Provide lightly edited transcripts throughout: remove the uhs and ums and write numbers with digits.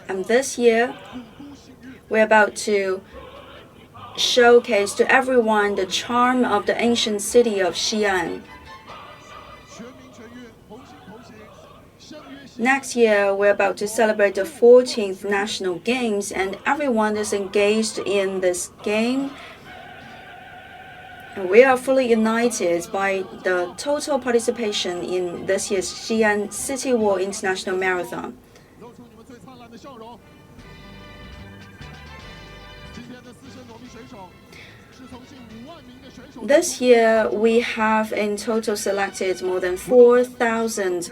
And this year, we're about to showcase to everyone the charm of the ancient city of Xi'an. Next year, we're about to celebrate the 14th National Games, and everyone is engaged in this game. And we are fully united by the total participation in this year's Xi'an City Wall International Marathon. This year, we have in total selected more than 4,000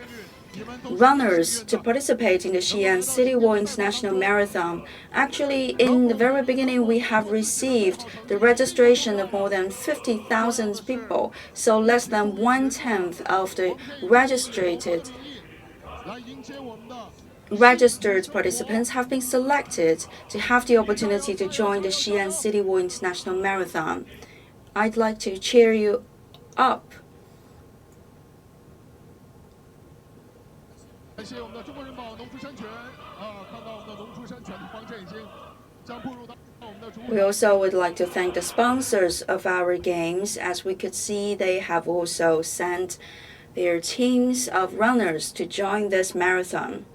runners to participate in the Xi'an City Wall International Marathon. Actually, in the very beginning, we have received the registration of more than 50,000 people, so less than 1/10 of the registered participants have been selected to have the opportunity to join the Xi'an City Wall International Marathon. I'd like to cheer you up. We also would like to thank the sponsors of our games. As we could see, they have also sent their teams of runners to join this marathon.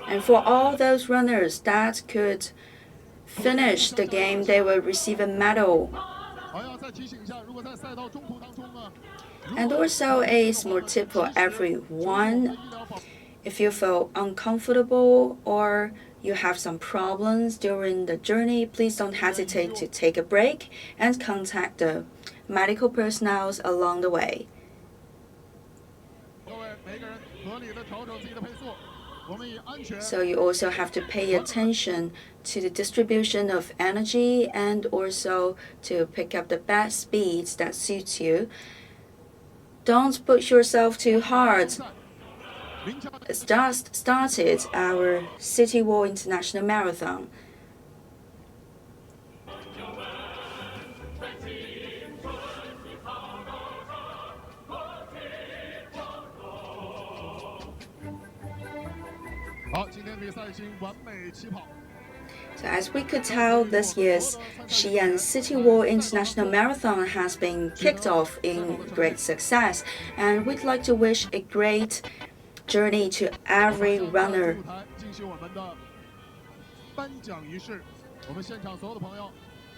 And for all those runners that could finish the game, they will receive a medal. And also a small tip for everyone. If you feel uncomfortable or you have some problems during the journey, please don't hesitate to take a break and contact the medical personnel along the way. So you also have to pay attention to the distribution of energy and also to pick up the best speeds that suits you. Don't push yourself too hard. It's just started our City Wall International Marathon. So as we could tell, this year's Xi'an City Wall International Marathon has been kicked off in great success, and we'd like to wish a great journey to every runner.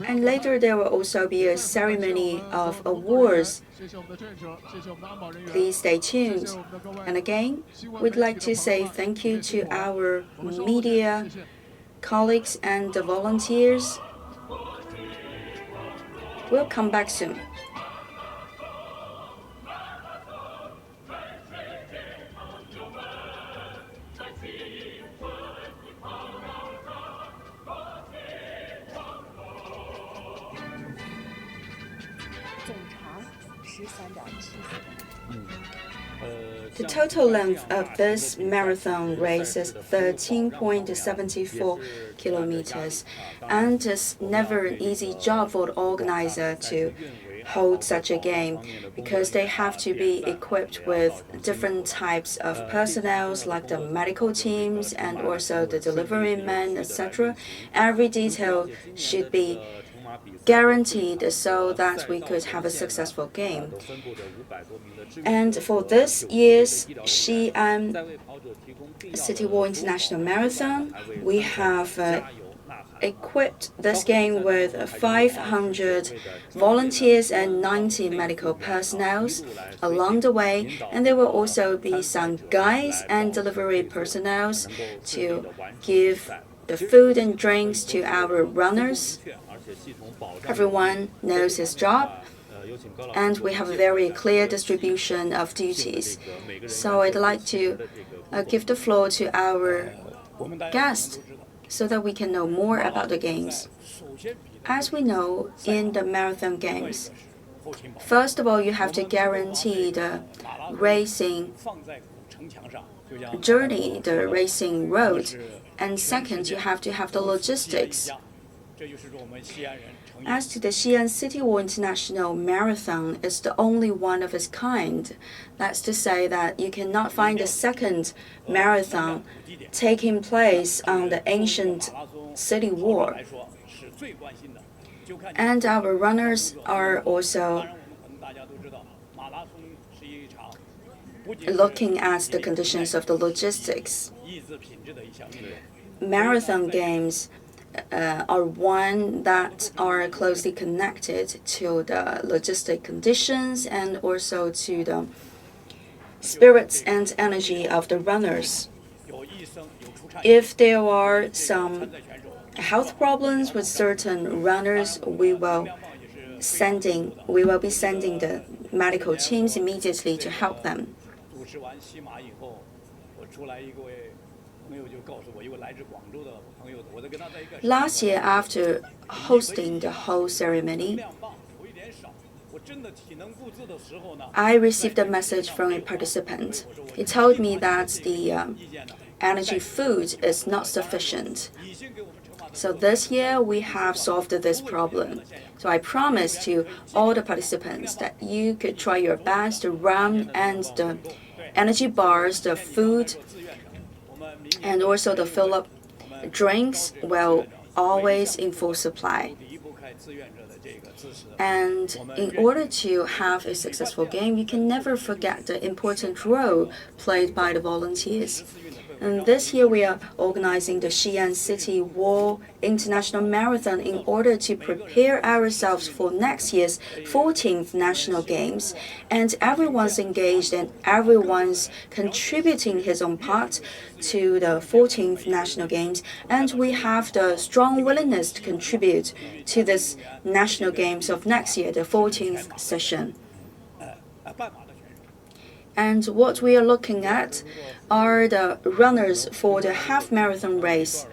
And later there will also be a ceremony of awards. Please stay tuned. And again, we'd like to say thank you to our media colleagues and the volunteers. We'll come back soon. The total length of this marathon race is 13.74 kilometers, and it's never an easy job for the organizer to hold such a game because they have to be equipped with different types of personnel like the medical teams and also the delivery men, etc. Every detail should be guaranteed so that we could have a successful game. And for this year's Xi'an City Wall International Marathon, we have equipped this game with 500 volunteers and 90 medical personnel along the way, and there will also be some guides and delivery personnel to give the food and drinks to our runners. Everyone knows his job, and we have a very clear distribution of duties. So I'd like to give the floor to our guest so that we can know more about the games. As we know, in the marathon games, first of all, you have to guarantee the racing journey, the racing road, and second, you have to have the logistics. As to the Xi'an City Wall International Marathon, it's the only one of its kind. That's to say that you cannot find a second marathon taking place on the ancient city wall. And our runners are also looking at the conditions of the logistics. Marathon games are one that are closely connected to the logistic conditions and also to the spirits and energy of the runners. If there are some health problems with certain runners, we will be sending the medical teams immediately to help them. Last year, after hosting the whole ceremony, I received a message from a participant. He told me that the energy food is not sufficient. So this year, we have solved this problem. So I promise to all the participants that you could try your best to run and the energy bars, the food, and also the fill-up drinks will always in full supply. And in order to have a successful game, you can never forget the important role played by the volunteers. And this year we are organizing the Xi'an City Wall International Marathon in order to prepare ourselves for next year's 14th National Games. And everyone's engaged and everyone's contributing his own part to the 14th National Games. And we have the strong willingness to contribute to this National Games of next year, the 14th session. And what we are looking at are the runners for the half marathon race.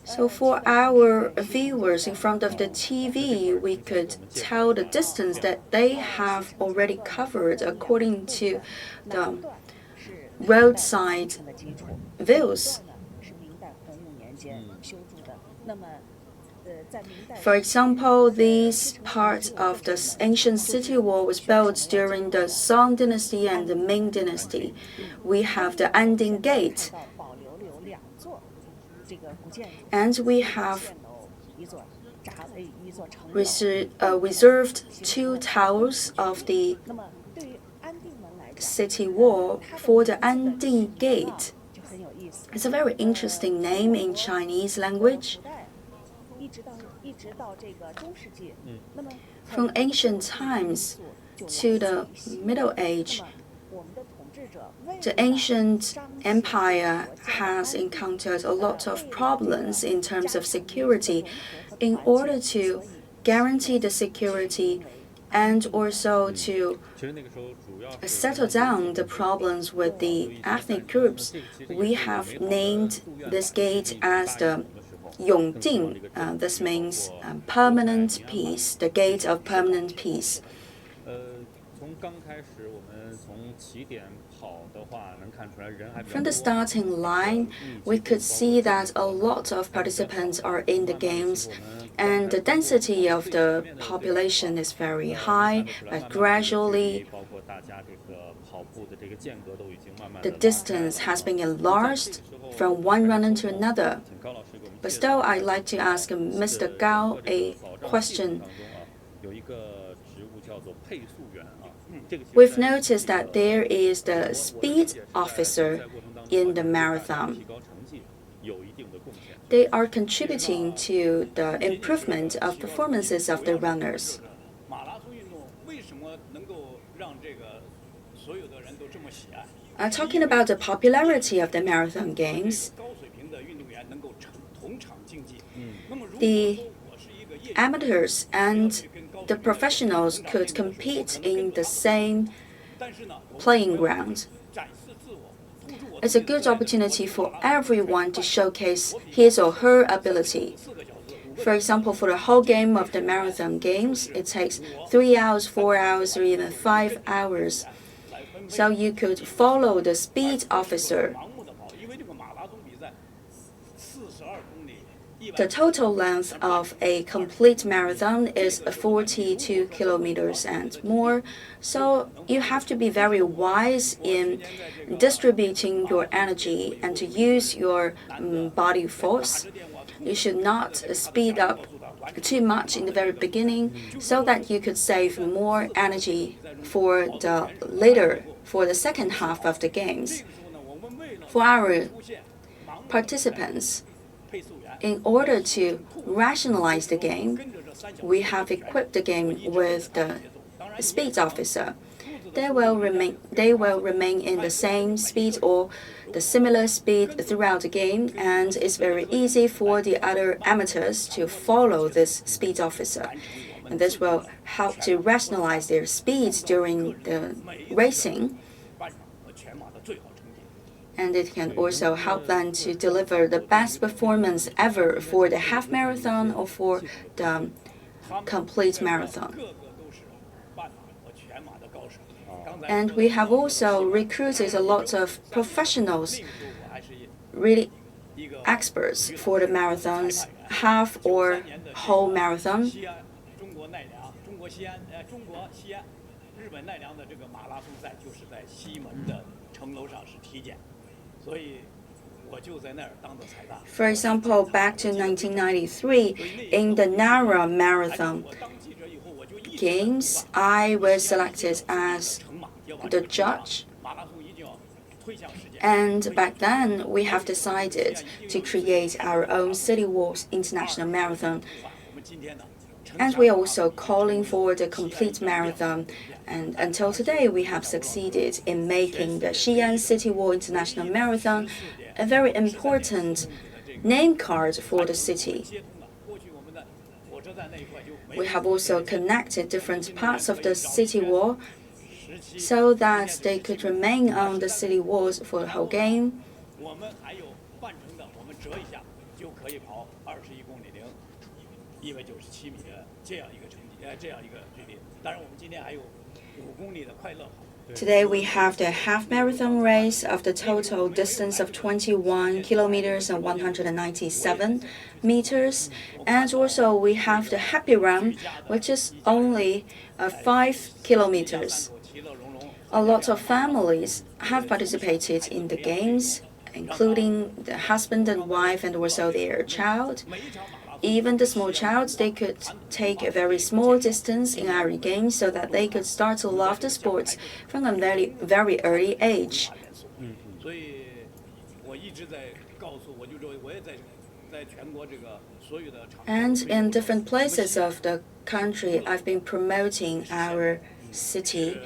So for our viewers in front of the TV, we could tell the distance that they have already covered according to the roadside views. For example, this part of the ancient city wall was built during the Song Dynasty and the Ming Dynasty. We have the Nanjing Gate, and we have reserved 2 towers of the city wall for the Nanjing Gate. It's a very interesting name in Chinese language. From ancient times to the Middle Age, the ancient empire has encountered a lot of problems in terms of security. In order to guarantee the security and also to settle down the problems with the ethnic groups, we have named this gate as the Yongding. This means permanent peace, the gate of permanent peace. From the starting line, we could see that a lot of participants are in the games, and the density of the population is very high, but gradually the distance has been enlarged from one runner to another. But still, I'd like to ask Mr. Gao a question. We've noticed that there is the speed officer in the marathon. They are contributing to the improvement of performances of the runners. Talking about the popularity of the marathon games, the amateurs and the professionals could compete in the same playing ground. It's a good opportunity for everyone to showcase his or her ability. For example, for the whole game of the marathon games, it takes 3 hours, 4 hours, or even 5 hours. So you could follow the speed officer. The total length of a complete marathon is 42 kilometers and more, so you have to be very wise in distributing your energy and to use your body force. You should not speed up too much in the very beginning so that you could save more energy for the second half of the games. For our participants, in order to rationalize the game, we have equipped the game with the speed officer. They will remain in the same speed or the similar speed throughout the game, and it's very easy for the other amateurs to follow this speed officer. And this will help to rationalize their speeds during the racing. And it can also help them to deliver the best performance ever for the half marathon or for the complete marathon. And we have also recruited a lot of professionals, really experts for the marathons, half or whole marathon. For example, back to 1993, in the Nara Marathon Games, I was selected as the judge. And back then, we have decided to create our own City Wall International Marathon. And we are also calling for the complete marathon. And until today, we have succeeded in making the Xi'an City Wall International Marathon a very important name card for the city. We have also connected different parts of the city wall so that they could remain on the city walls for the whole game. Today we have the half marathon race of the total distance of 21 kilometers and 197 meters. And also we have the happy run, which is only 5 kilometers. A lot of families have participated in the games, including the husband and wife and also their child. Even the small child, they could take a very small distance in our games so that they could start to love the sports from a very, very early age. And in different places of the country, I've been promoting our city.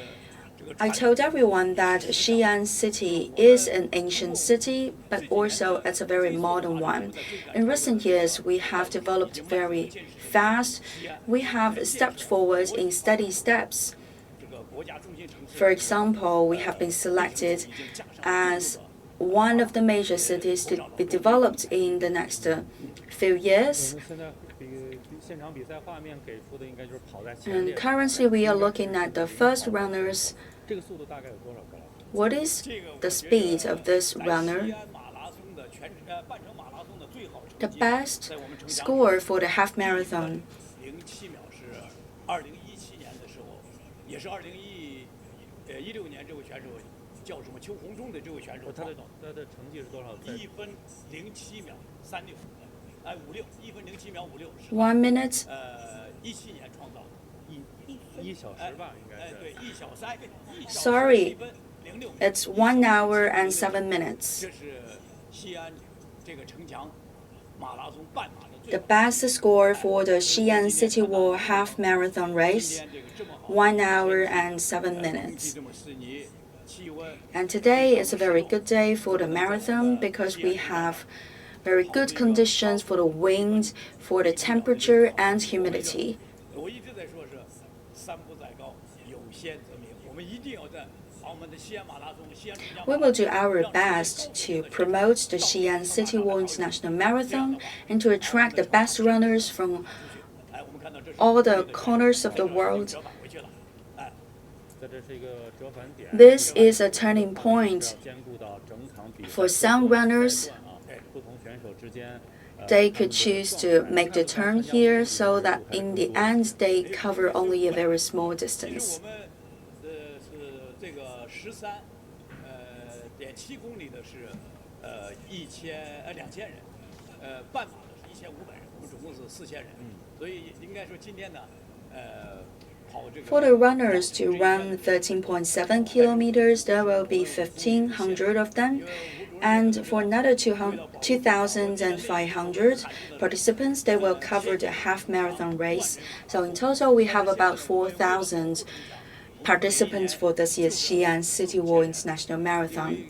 I told everyone that Xi'an City is an ancient city, but also it's a very modern one. In recent years, we have developed very fast. We have stepped forward in steady steps. For example, we have been selected as one of the major cities to be developed in the next few years. And currently, we are looking at the first runners. What is the speed of this runner? The best score for the half marathon. One minute. Sorry, it's 1 hour and 7 minutes. The best score for the Xi'an City Wall half marathon race, 1 hour and 7 minutes. And today is a very good day for the marathon because we have very good conditions for the wind, for the temperature and humidity. We will do our best to promote the Xi'an City Wall International Marathon and to attract the best runners from all the corners of the world. This is a turning point for some runners. They could choose to make the turn here so that in the end they cover only a very small distance. For the runners to run 13.7 kilometers, there will be 1,500 of them. And for another 2,500 participants, they will cover the half marathon race. So in total, we have about 4,000 participants for this year's Xi'an City Wall International Marathon.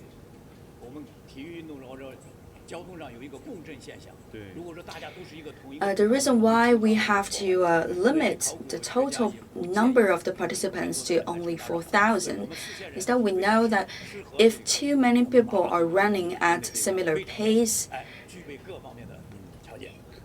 The reason why we have to limit the total number of the participants to only 4,000 is that we know that if too many people are running at similar pace,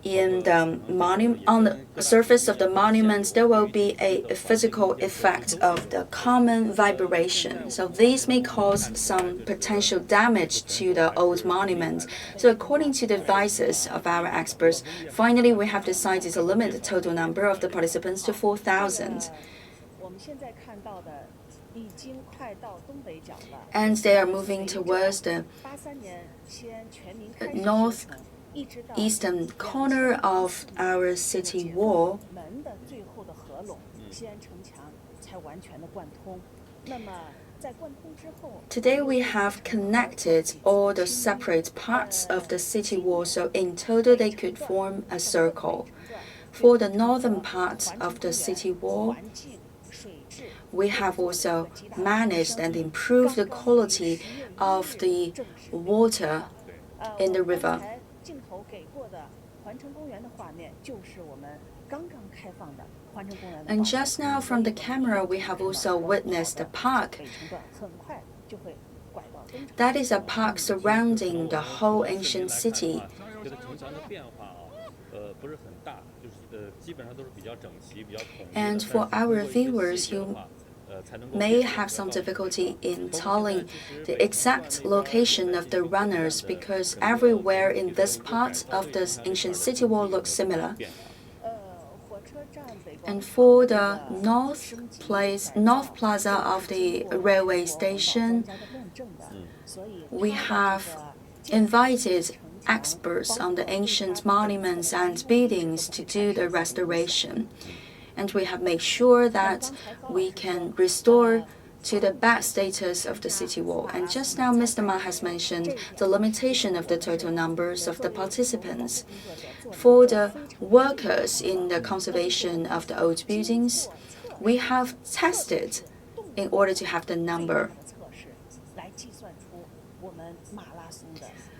on the surface of the monuments, there will be a physical effect of the common vibration. So these may cause some potential damage to the old monument. So according to the advices of our experts, finally we have decided to limit the total number of the participants to 4,000. And they are moving towards the northeastern corner of our city wall. Today we have connected all the separate parts of the city wall, so in total they could form a circle. For the northern part of the city wall, we have also managed and improved the quality of the water in the river. And just now from the camera, we have also witnessed a park. That is a park surrounding the whole ancient city. And for our viewers, you may have some difficulty in telling the exact location of the runners because everywhere in this part of this ancient city wall looks similar. And for the north plaza of the railway station, we have invited experts on the ancient monuments and buildings to do the restoration. And we have made sure that we can restore to the best status of the city wall. And just now, Mr. Ma has mentioned the limitation of the total numbers of the participants. For the workers in the conservation of the old buildings, we have tested in order to have the number.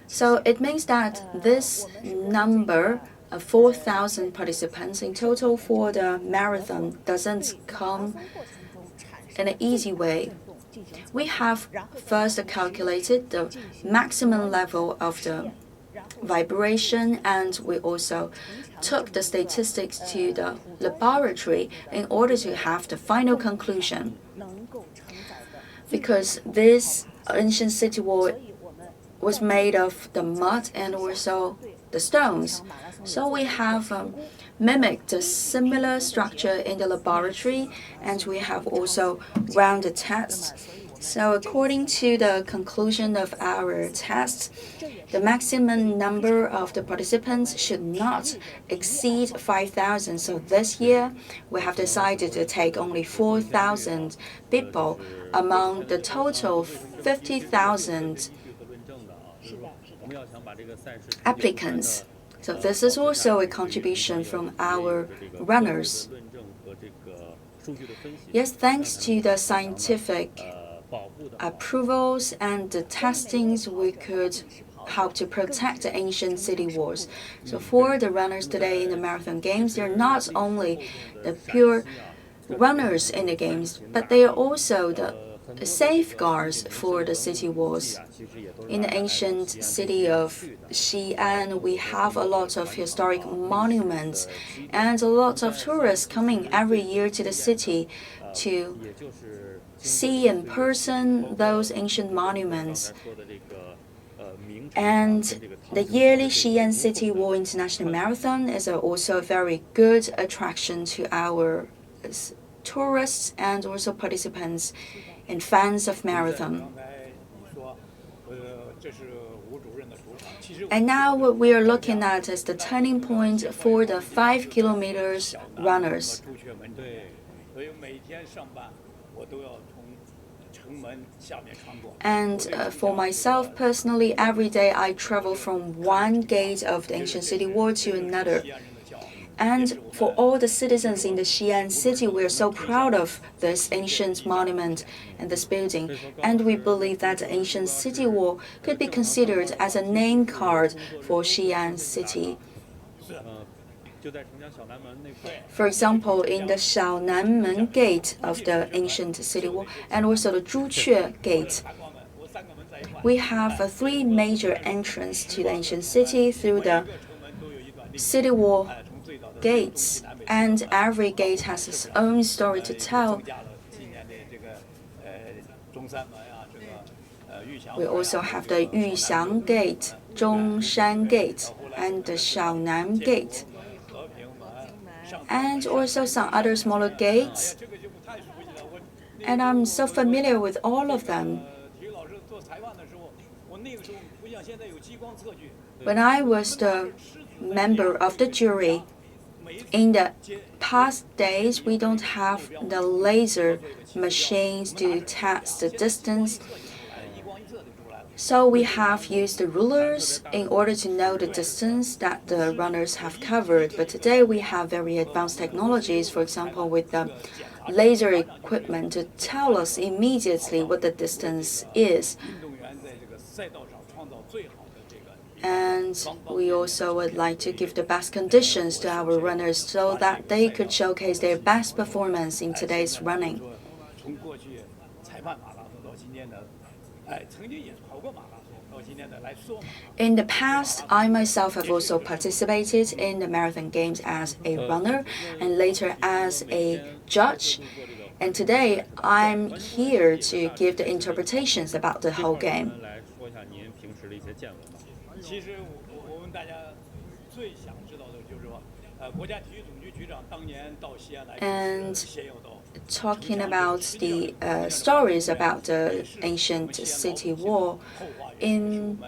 So it means that this number of 4,000 participants in total for the marathon doesn't come in an easy way. We have first calculated the maximum level of the vibration, and we also took the statistics to the laboratory in order to have the final conclusion. Because this ancient city wall was made of the mud and also the stones. So we have mimicked a similar structure in the laboratory, and we have also run the tests. So according to the conclusion of our tests, the maximum number of the participants should not exceed 5,000. So this year, we have decided to take only 4,000 people among the total 50,000 applicants. So this is also a contribution from our runners. Yes, thanks to the scientific approvals and the testings, we could help to protect the ancient city walls. So for the runners today in the marathon games, they're not only the pure runners in the games, but they are also the safeguards for the city walls. In the ancient city of Xi'an, we have a lot of historic monuments and a lot of tourists coming every year to the city to see in person those ancient monuments. And the yearly Xi'an City Wall International Marathon is also a very good attraction to our tourists and also participants and fans of marathon. And now what we are looking at is the turning point for the 5 kilometers runners. And for myself personally, every day I travel from one gate of the ancient city wall to another. And for all the citizens in the Xi'an city, we are so proud of this ancient monument and this building. And we believe that the ancient city wall could be considered as a name card for Xi'an city. For example, in the Xiaonanmen gate of the ancient city wall and also the Zhuque gate, we have 3 major entrances to the ancient city through the city wall gates, and every gate has its own story to tell. We also have the Yuxiang Gate, Zhongshan Gate, and the Xiaonan Gate, and also some other smaller gates. And I'm so familiar with all of them. When I was the member of the jury, in the past days, we don't have the laser machines to test the distance. So we have used the rulers in order to know the distance that the runners have covered. But today we have very advanced technologies, for example, with the laser equipment to tell us immediately what the distance is. And we also would like to give the best conditions to our runners so that they could showcase their best performance in today's running. In the past, I myself have also participated in the marathon games as a runner and later as a judge. And today, I'm here to give the interpretations about the whole game. And talking about the stories about the ancient city wall, in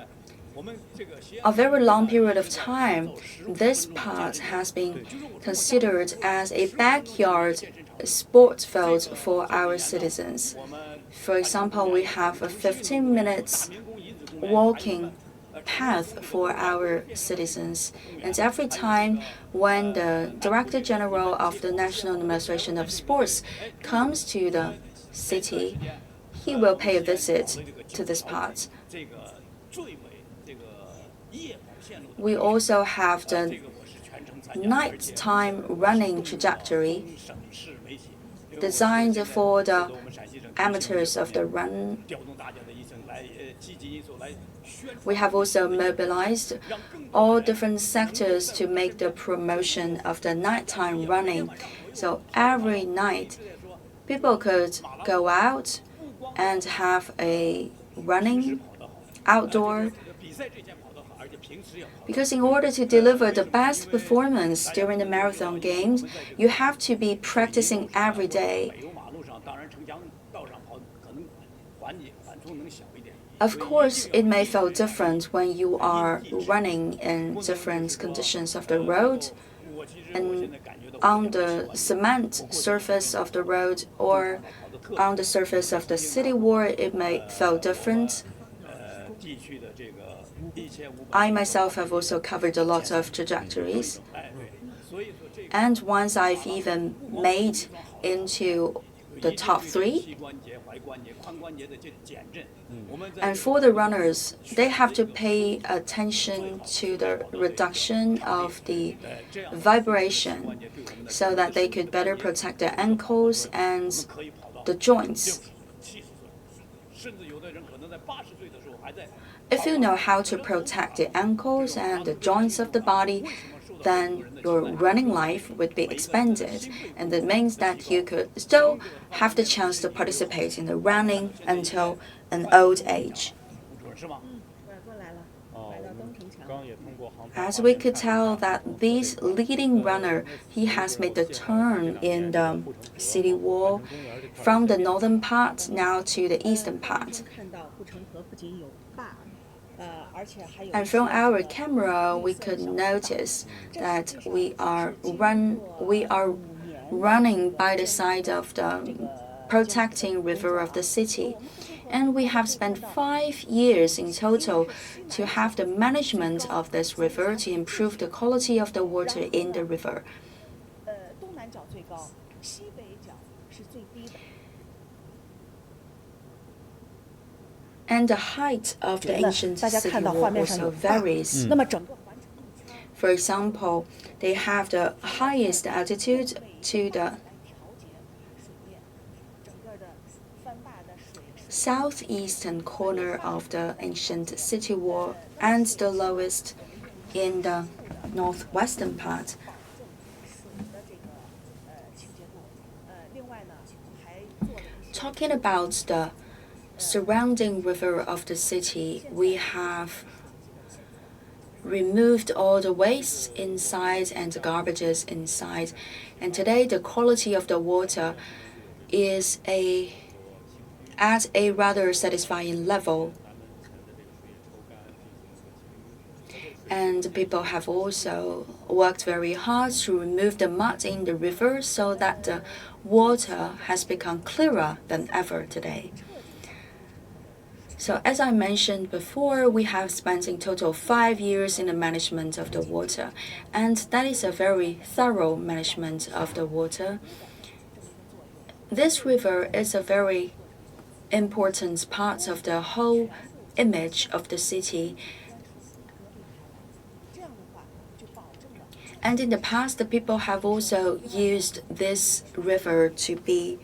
a very long period of time, this part has been considered as a backyard sports field for our citizens. For example, we have a 15 minutes walking path for our citizens. And every time when the Director General of the National Administration of Sports comes to the city, he will pay a visit to this part. We also have the nighttime running trajectory designed for the amateurs of the run. We have also mobilized all different sectors to make the promotion of the nighttime running. So every night, people could go out and have a running outdoor. Because in order to deliver the best performance during the marathon games, you have to be practicing every day. Of course, it may feel different when you are running in different conditions of the road and on the cement surface of the road or on the surface of the city wall, it may feel different. I myself have also covered a lot of trajectories. And once I've even made into the top 3. And for the runners, they have to pay attention to the reduction of the vibration so that they could better protect their ankles and the joints. If you know how to protect the ankles and the joints of the body, then your running life would be expanded, and that means that you could still have the chance to participate in the running until an old age. As we could tell that this leading runner, he has made the turn in the city wall from the northern part now to the eastern part. And from our camera, we could notice that we are running by the side of the protecting river of the city. And we have spent 5 years in total to have the management of this river to improve the quality of the water in the river. And the height of the ancient city wall also varies. For example, they have the highest altitude to the southeastern corner of the ancient city wall and the lowest in the northwestern part. Talking about the surrounding river of the city, we have removed all the waste inside and the garbages inside, and today the quality of the water is at a rather satisfying level. And people have also worked very hard to remove the mud in the river so that the water has become clearer than ever today. So as I mentioned before, we have spent in total 5 years in the management of the water, and that is a very thorough management of the water. This river is a very important part of the whole image of the city. And in the past, the people have also used this river to be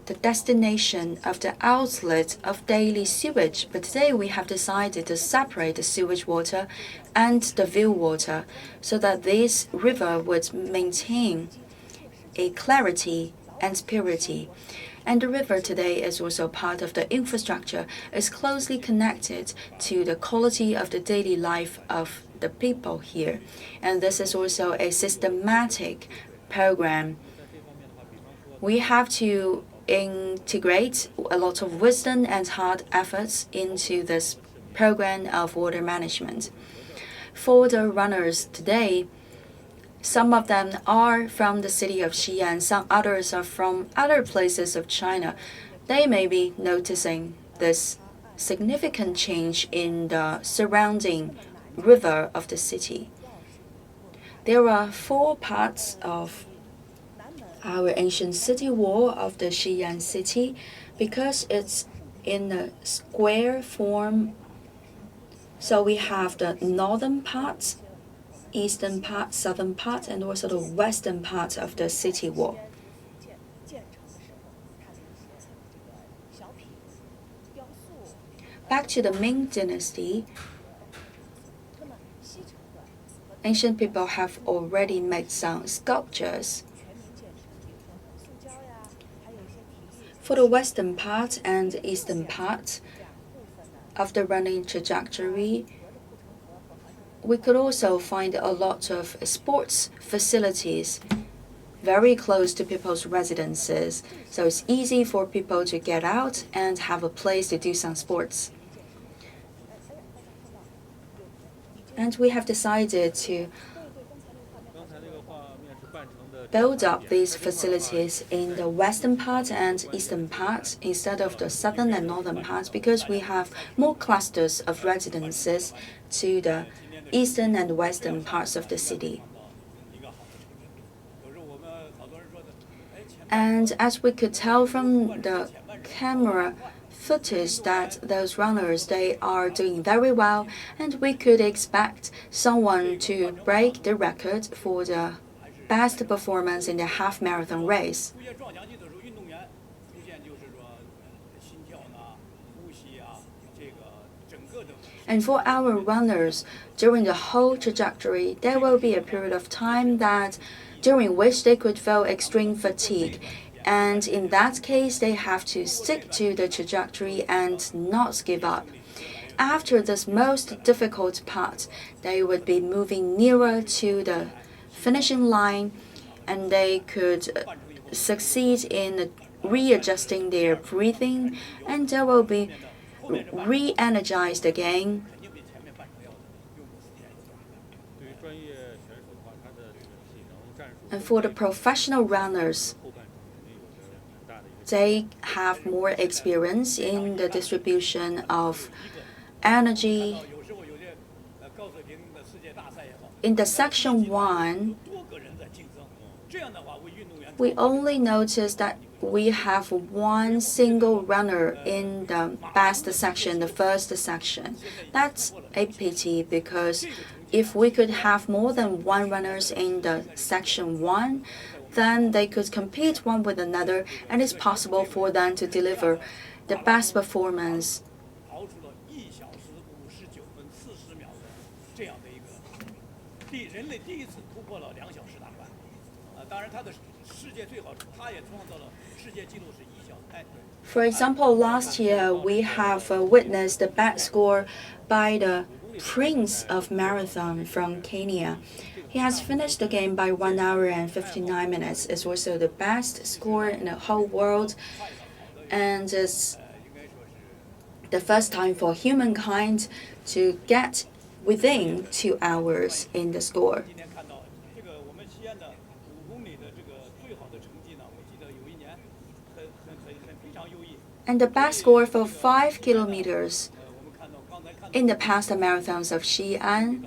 the destination of the outlet of daily sewage. But today we have decided to separate the sewage water and the view water so that this river would maintain a clarity and purity. And the river today is also part of the infrastructure, is closely connected to the quality of the daily life of the people here. And this is also a systematic program. We have to integrate a lot of wisdom and hard efforts into this program of water management. For the runners today, some of them are from the city of Xi'an, some others are from other places of China. They may be noticing this significant change in the surrounding river of the city. There are 4 parts of our ancient city wall of the Xi'an city because it's in a square form. So we have the northern part, eastern part, southern part, and also the western part of the city wall. Back to the Ming Dynasty, ancient people have already made some sculptures. For the western part and eastern part of the running trajectory, we could also find a lot of sports facilities very close to people's residences, so it's easy for people to get out and have a place to do some sports. And we have decided to build up these facilities in the western part and eastern part instead of the southern and northern parts because we have more clusters of residences to the eastern and western parts of the city. And as we could tell from the camera footage that those runners, they are doing very well, and we could expect someone to break the record for the best performance in the half marathon race. And for our runners, during the whole trajectory, there will be a period of time during which they could feel extreme fatigue. And in that case, they have to stick to the trajectory and not give up. After this most difficult part, they would be moving nearer to the finishing line, and they could succeed in readjusting their breathing, and they will be re-energized again. And for the professional runners, they have more experience in the distribution of energy. In the section 1, we only notice that we have one single runner in the best section, the first section. That's a pity, because if we could have more than one runners in the section 1, then they could compete one with another, and it's possible for them to deliver the best performance. For example, last year we have witnessed the best score by the Prince of Marathon from Kenya. He has finished the game by 1 hour and 59 minutes. It's also the best score in the whole world, and it's the first time for humankind to get within 2 hours in the score. And the best score for 5 kilometers in the past marathons of Xi'an.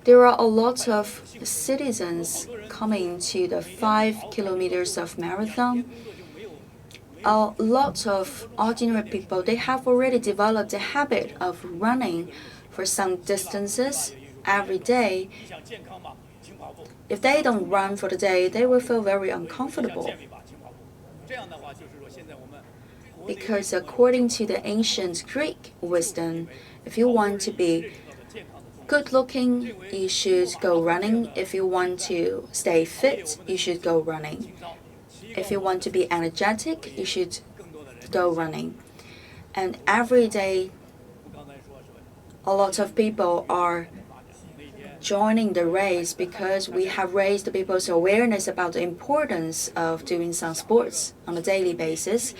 There are a lot of citizens coming to the 5 kilometers of marathon. A lot of ordinary people, they have already developed a habit of running for some distances every day. If they don't run for the day, they will feel very uncomfortable. Because according to the ancient Greek wisdom, if you want to be good looking, you should go running. If you want to stay fit, you should go running. If you want to be energetic, you should go running. And every day, a lot of people are joining the race because we have raised people's awareness about the importance of doing some sports on a daily basis.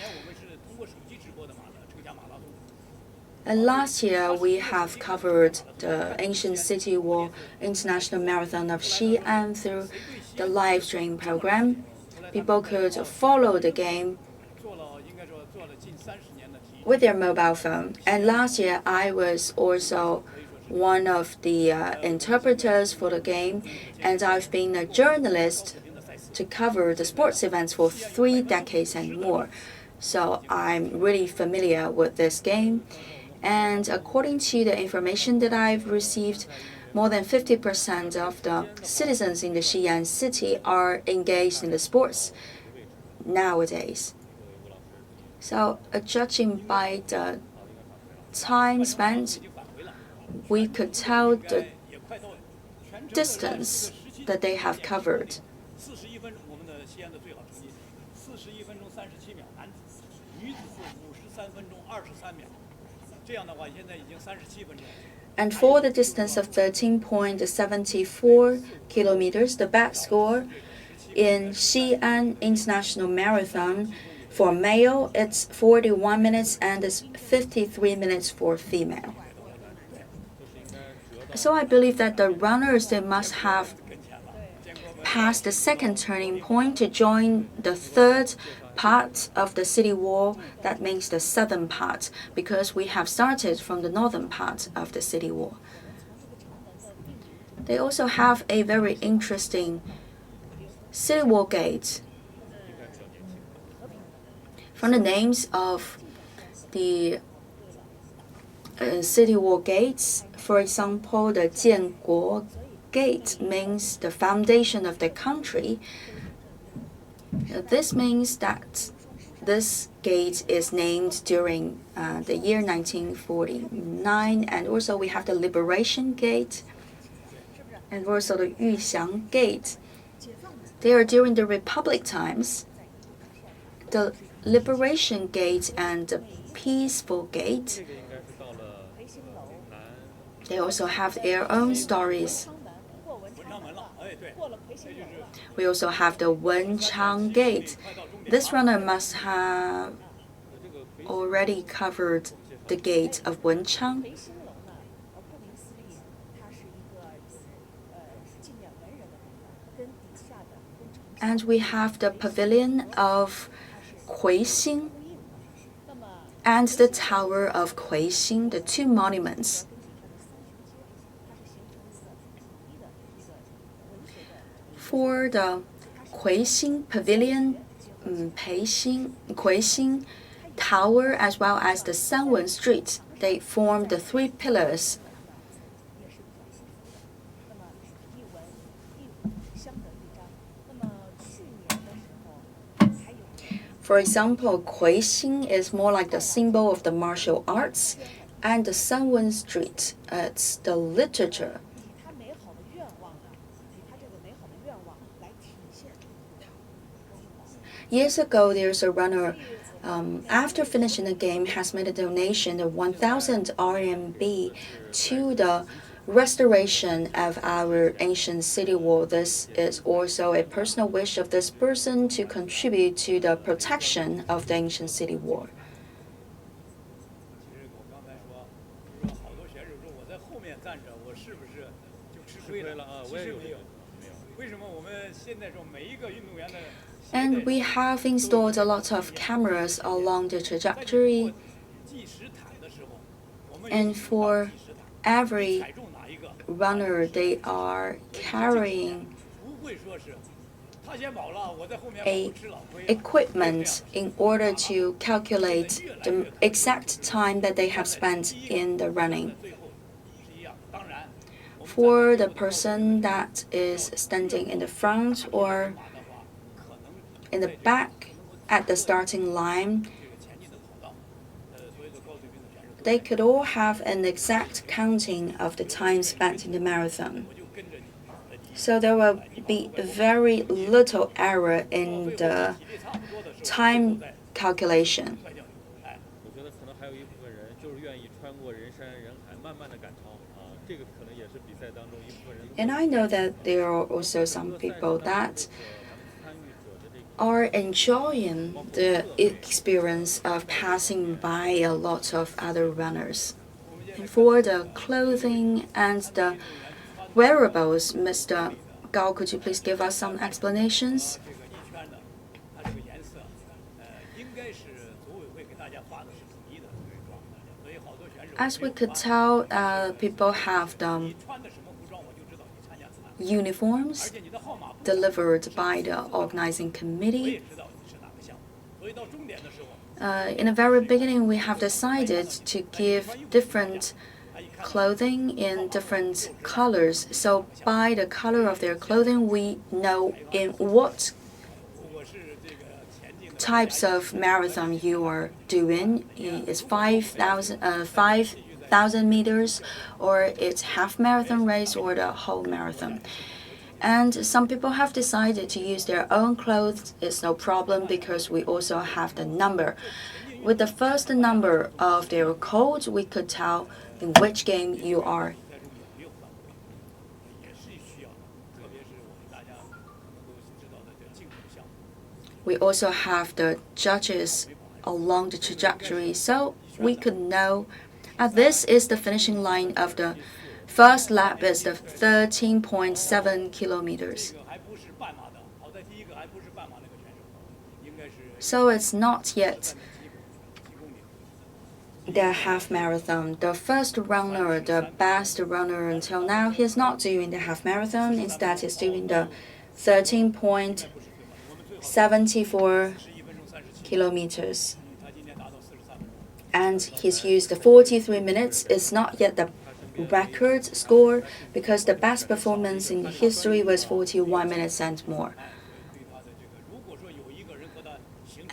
And last year, we have covered the Ancient City Wall International Marathon of Xi'an through the live stream program. People could follow the game with their mobile phone. And last year, I was also one of the interpreters for the game, and I've been a journalist to cover the sports events for 3 decades and more. So I'm really familiar with this game. And according to the information that I've received, more than 50% of the citizens in the Xi'an city are engaged in the sports nowadays. So judging by the time spent, we could tell the distance that they have covered. And for the distance of 13.74 kilometers, the best score in Xi'an International Marathon for male, it's 41 minutes, and it's 53 minutes for female. So I believe that the runners, they must have passed the second turning point to join the third part of the city wall. That means the southern part, because we have started from the northern part of the city wall. They also have a very interesting city wall gate. From the names of the city wall gates, for example, the Jianguo Gate means the foundation of the country. This means that this gate is named during the year 1949, and also we have the Liberation Gate and also the Xi'an Gate. They are during the Republic times. The Liberation Gate and the Peaceful Gate, they also have their own stories. We also have the Wenchang Gate. This runner must have already covered the gate of Wenchang. And we have the pavilion of Kuixing and the Tower of Kuixing, the two monuments. For the Kuixing Pavilion, Kuixing Tower, as well as the Sanwen Street, they form the three pillars. For example, Kuixing is more like the symbol of the martial arts, and the Sanwen Street, it's the literature. Years ago, there's a runner, after finishing the game, has made a donation of 1,000 RMB to the restoration of our ancient city wall. This is also a personal wish of this person to contribute to the protection of the ancient city wall. And we have installed a lot of cameras along the trajectory. And for every runner, they are carrying a equipment in order to calculate the exact time that they have spent in the running. For the person that is standing in the front or in the back at the starting line, they could all have an exact counting of the time spent in the marathon. So there will be very little error in the time calculation. And I know that there are also some people that are enjoying the experience of passing by a lot of other runners. And for the clothing and the wearables, Mr. Gao, could you please give us some explanations? As we could tell, people have the uniforms delivered by the organizing committee. In the very beginning, we have decided to give different clothing in different colors. So by the color of their clothing, we know in what types of marathon you are doing. It's 5,000 meters, or it's half marathon race, or the whole marathon. And some people have decided to use their own clothes. It's no problem because we also have the number. With the first number of their code, we could tell in which game you are. We also have the judges along the trajectory, so we could know this is the finishing line of the first lap is the 13.7 kilometers. So it's not yet the half marathon. The first runner, the best runner until now, he's not doing the half marathon. Instead, he's doing the 13.74 kilometers. And he's used the 43 minutes. It's not yet the record score because the best performance in history was 41 minutes and more.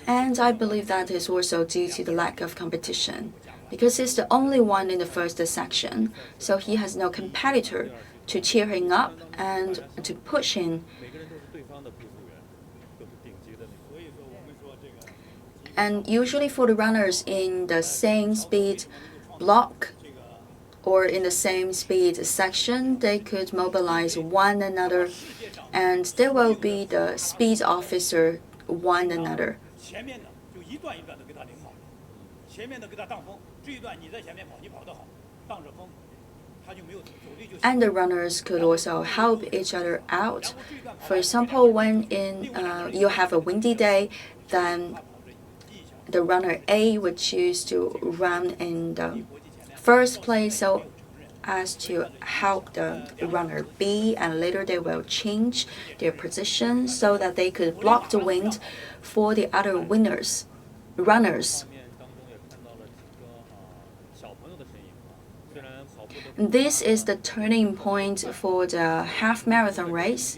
And I believe that is also due to the lack of competition, because he's the only one in the first section, so he has no competitor to cheer him up and to push him. And usually for the runners in the same speed block or in the same speed section, they could mobilize one another, and there will be the speed officer one another. And the runners could also help each other out. For example, when you have a windy day, then the runner A would choose to run in the first place so as to help the runner B, and later they will change their position so that they could block the wind for the other runners. This is the turning point for the half marathon race.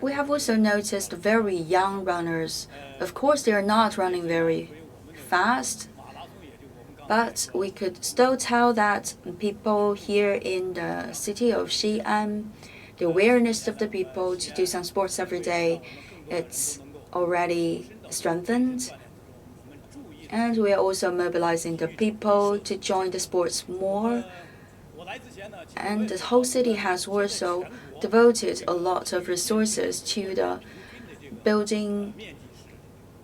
We have also noticed very young runners. Of course, they are not running very fast, but we could still tell that people here in the city of Xi'an, the awareness of the people to do some sports every day, it's already strengthened. And we are also mobilizing the people to join the sports more. And the whole city has also devoted a lot of resources to the building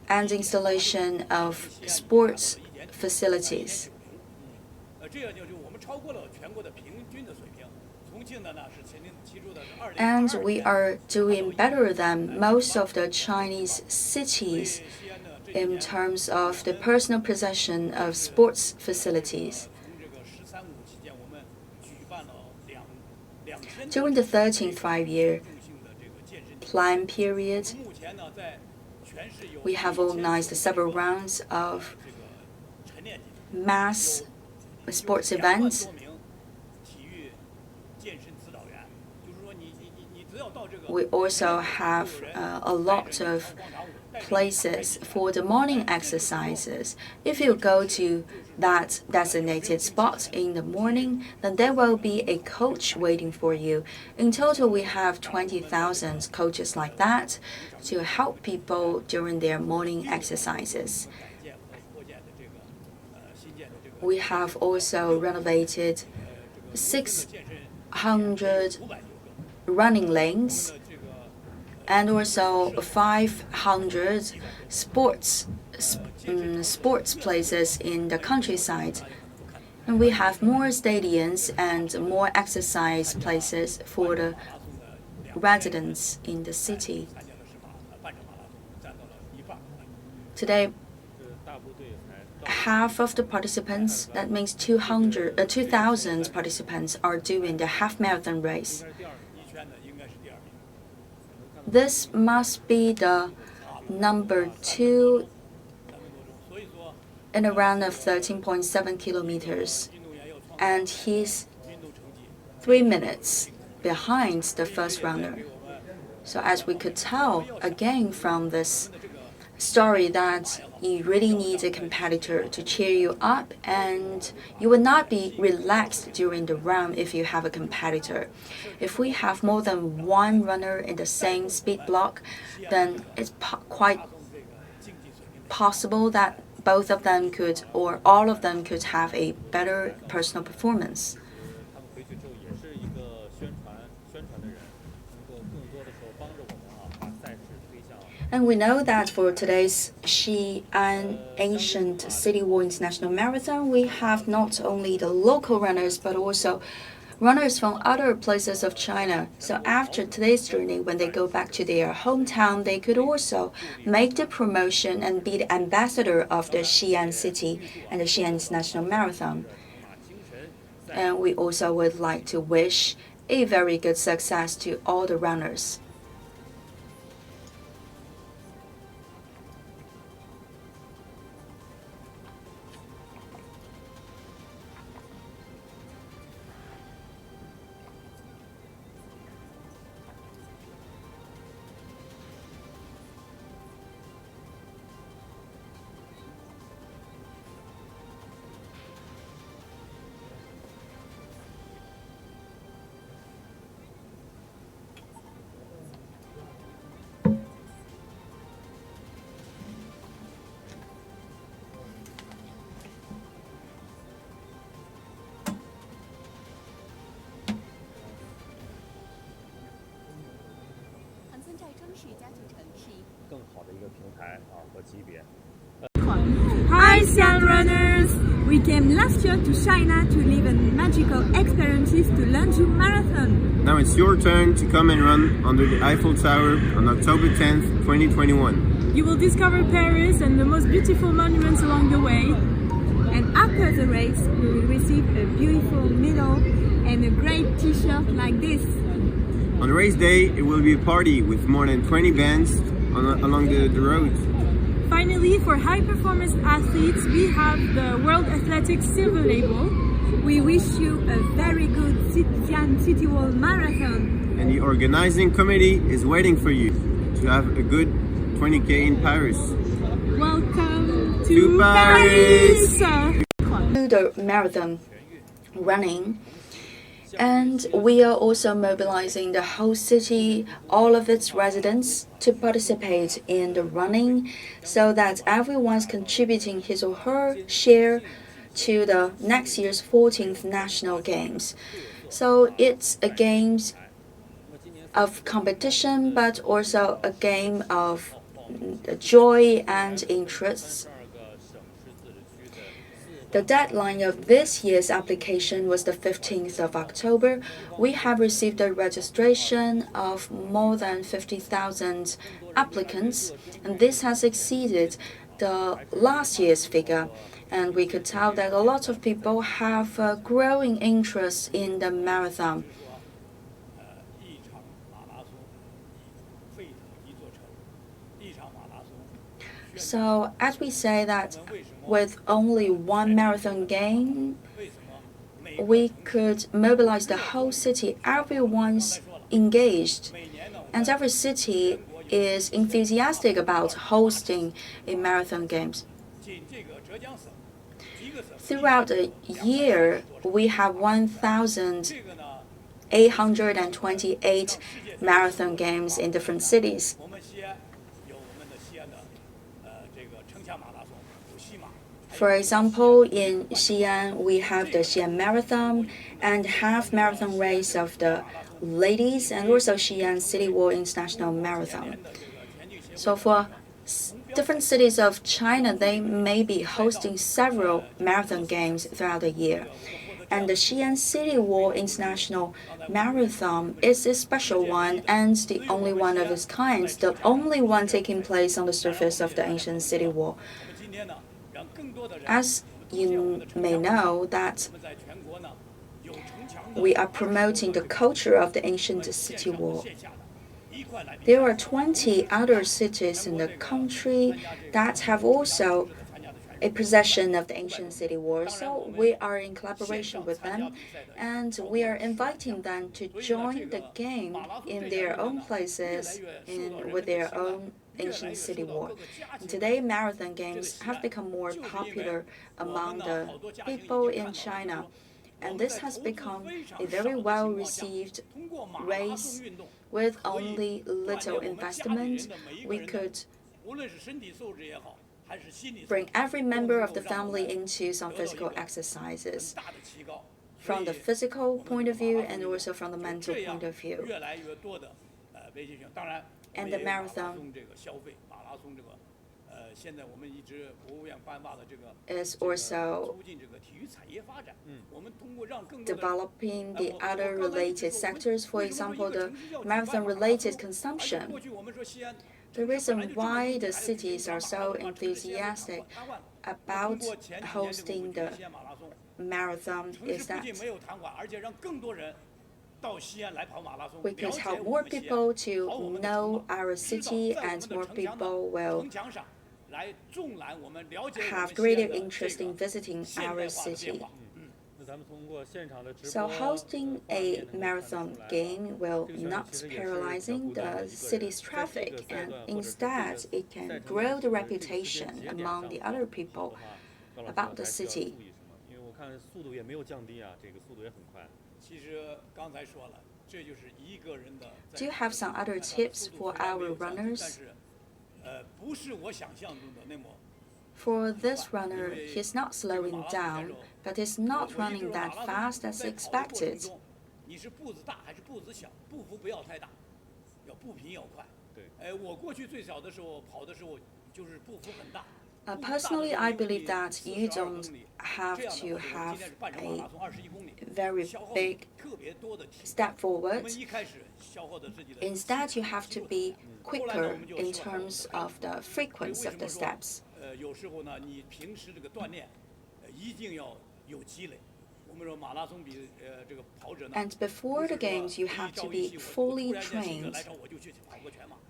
and installation of sports facilities. And we are doing better than most of the Chinese cities in terms of the personal possession of sports facilities. During the 13th five-year plan period, we have organized several rounds of mass sports events. We also have a lot of places for the morning exercises. If you go to that designated spot in the morning, then there will be a coach waiting for you. In total, we have 20,000 coaches like that to help people during their morning exercises. We have also renovated 600 running lanes and also 500 sports places in the countryside. And we have more stadiums and more exercise places for the residents in the city. Today, half of the participants, that means 2,000 participants, are doing the half marathon race. This must be the number 2 in a run of 13.7 kilometers, and he's 3 minutes behind the first runner. So as we could tell again from this story, that you really need a competitor to cheer you up, and you will not be relaxed during the run if you have a competitor. If we have more than one runner in the same speed block, then it's quite possible that both of them could, or all of them could, have a better personal performance. And we know that for today's Xi'an Ancient City Wall International Marathon, we have not only the local runners, but also runners from other places of China. So after today's journey, when they go back to their hometown, they could also make the promotion and be the ambassador of the Xi'an City and the Xi'an International Marathon. And we also would like to wish a very good success to all the runners. Hi Xi'an runners! We came last year to China to live in magical experiences to Nanjing Marathon. Now it's your turn to come and run under the Eiffel Tower on October 10th, 2021. You will discover Paris and the most beautiful monuments along the way. And after the race, you will receive a beautiful medal and a great t-shirt like this. On race day, it will be a party with more than 20 bands along the road. Finally, for high-performance athletes, we have the World Athletics Silver Label. We wish you a very good Xi'an City Wall Marathon. And the organizing committee is waiting for you to have a good 20K in Paris. Welcome to Paris! To the marathon running. And we are also mobilizing the whole city, all of its residents, to participate in the running so that everyone's contributing his or her share to the next year's 14th National Games. So it's a game of competition, but also a game of joy and interests. The deadline of this year's application was the 15th of October. We have received a registration of more than 50,000 applicants, and this has exceeded the last year's figure. And we could tell that a lot of people have a growing interest in the marathon. So, as we say that with only one marathon game, we could mobilize the whole city. Everyone's engaged, and every city is enthusiastic about hosting a marathon games. Throughout the year, we have 1,828 marathon games in different cities. For example, in Xi'an, we have the Xi'an Marathon and half marathon race of the ladies, and also Xi'an City Wall International Marathon. So for different cities of China, they may be hosting several marathon games throughout the year. And the Xi'an City Wall International Marathon is a special one and the only one of its kind, the only one taking place on the surface of the ancient city wall. As you may know, that we are promoting the culture of the ancient city wall. There are 20 other cities in the country that have also a possession of the ancient city wall, so we are in collaboration with them, and we are inviting them to join the game in their own places and with their own ancient city wall. And today, marathon games have become more popular among the people in China, and this has become a very well-received race. With only little investment, we could bring every member of the family into some physical exercises from the physical point of view and also from the mental point of view. And the marathon is also developing the other related sectors, for example, the marathon-related consumption. The reason why the cities are so enthusiastic about hosting the marathon is that we could help more people to know our city, and more people will have greater interest in visiting our city. So hosting a marathon game will not paralyzing the city's traffic, and instead it can grow the reputation among the other people about the city. Do you have some other tips for our runners? For this runner, he's not slowing down, but he's not running that fast as expected. Personally, I believe that you don't have to have a very big step forward. Instead, you have to be quicker in terms of the frequency of the steps. And before the games, you have to be fully trained.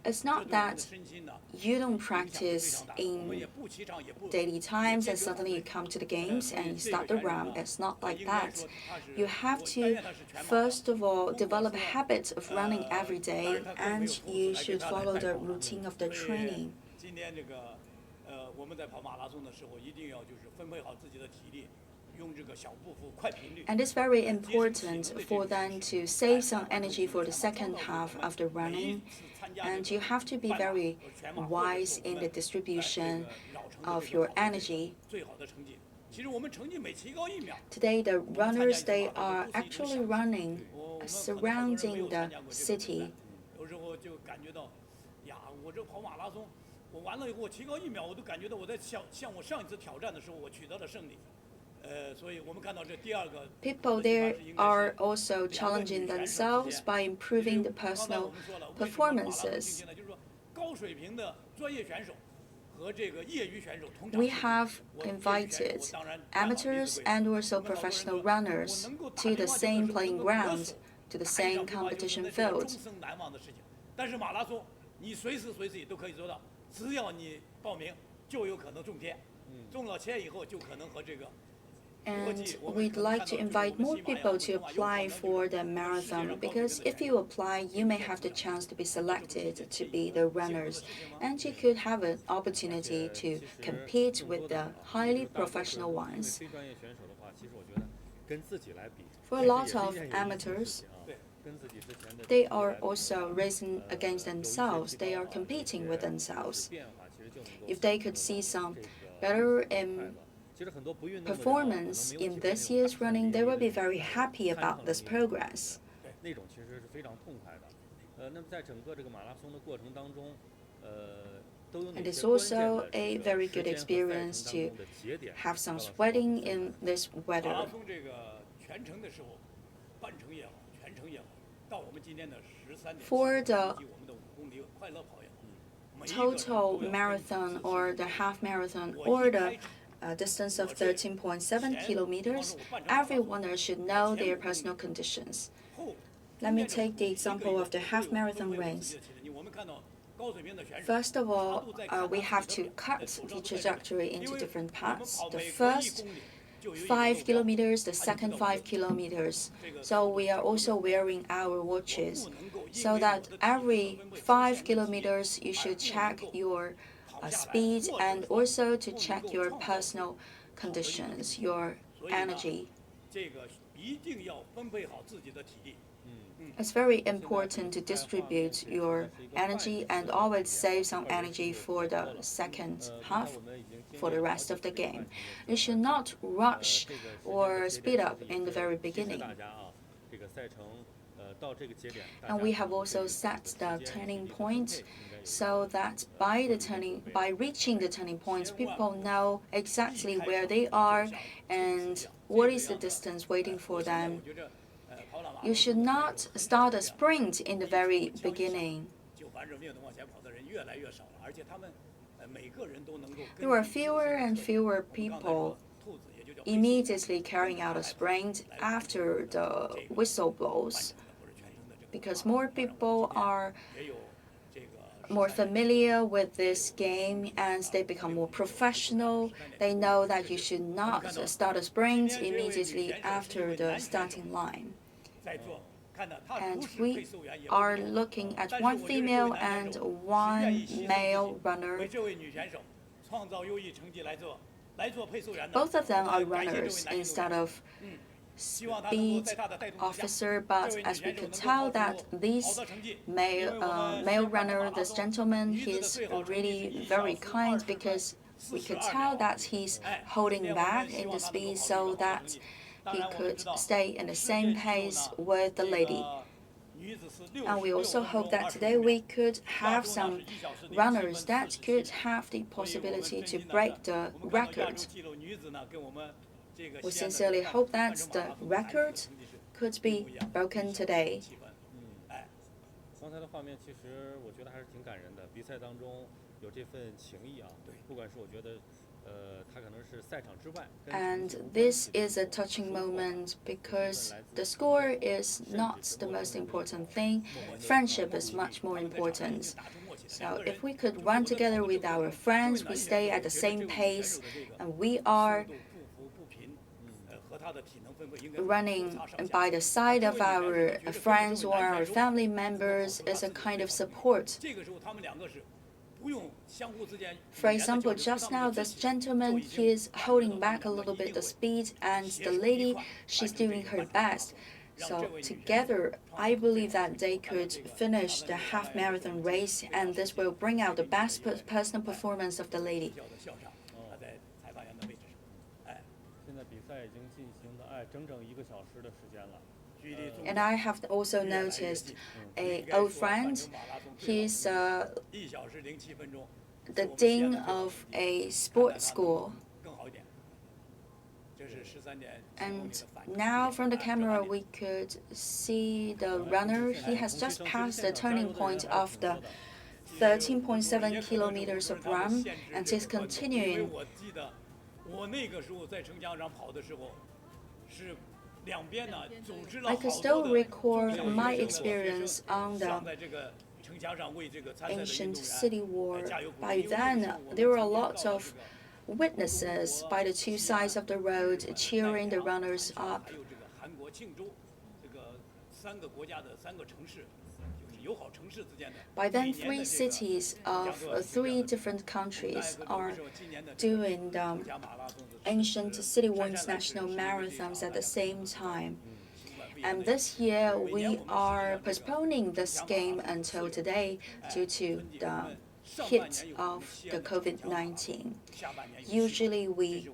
It's not that you don't practice in daily times and suddenly you come to the games and you start the run. It's not like that. You have to, first of all, develop a habit of running every day, and you should follow the routine of the training. And it's very important for them to save some energy for the second half of the running. And you have to be very wise in the distribution of your energy. Today, the runners, they are actually running surrounding the city. People there are also challenging themselves by improving the personal performances. We have invited amateurs and also professional runners to the same playing ground, to the same competition field. And we'd like to invite more people to apply for the marathon, because if you apply, you may have the chance to be selected to be the runners, and you could have an opportunity to compete with the highly professional ones. For a lot of amateurs, they are also racing against themselves. They are competing with themselves. If they could see some better performance in this year's running, they will be very happy about this progress. And it's also a very good experience to have some sweating in this weather. For the total marathon or the half marathon or the distance of 13.7 kilometers, every runner should know their personal conditions. Let me take the example of the half marathon race. First of all, we have to cut the trajectory into different parts. The first 5 kilometers, the second 5 kilometers. So we are also wearing our watches, so that every 5 kilometers you should check your speed and also to check your personal conditions, your energy. It's very important to distribute your energy and always save some energy for the second half, for the rest of the game. You should not rush or speed up in the very beginning. And we have also set the turning point so that by reaching the turning points, people know exactly where they are and what is the distance waiting for them. You should not start a sprint in the very beginning. There are fewer and fewer people immediately carrying out a sprint after the whistle blows, because more people are more familiar with this game and they become more professional. They know that you should not start a sprint immediately after the starting line. And we are looking at one female and one male runner. Both of them are runners instead of speed officer, but as we could tell that this male runner, this gentleman, he's really very kind, because we could tell that he's holding back in the speed so that he could stay in the same pace with the lady. And we also hope that today we could have some runners that could have the possibility to break the record. We sincerely hope that the record could be broken today. 刚才的画面其实我觉得还是挺感人的，比赛当中有这份情谊啊，不管是我觉得。And this is a touching moment because the score is not the most important thing. Friendship is much more important. So if we could run together with our friends, we stay at the same pace, and we are running by the side of our friends or our family members is a kind of support. For example, just now, this gentleman, he is holding back a little bit the speed, and the lady, she's doing her best. So together, I believe that they could finish the half marathon race, and this will bring out the best personal performance of the lady. And I have also noticed an old friend. He's the dean of a sports school. And now from the camera we could see the runner. He has just passed the turning point of the 13.7 kilometers of run, and he's continuing. I could still recall my experience on the ancient city wall. By then, there were a lot of witnesses by the two sides of the road cheering the runners up. By then, 3 cities of 3 different countries are doing the ancient City Wall International marathons at the same time. And this year, we are postponing this game until today due to the hit of the COVID-19. Usually, we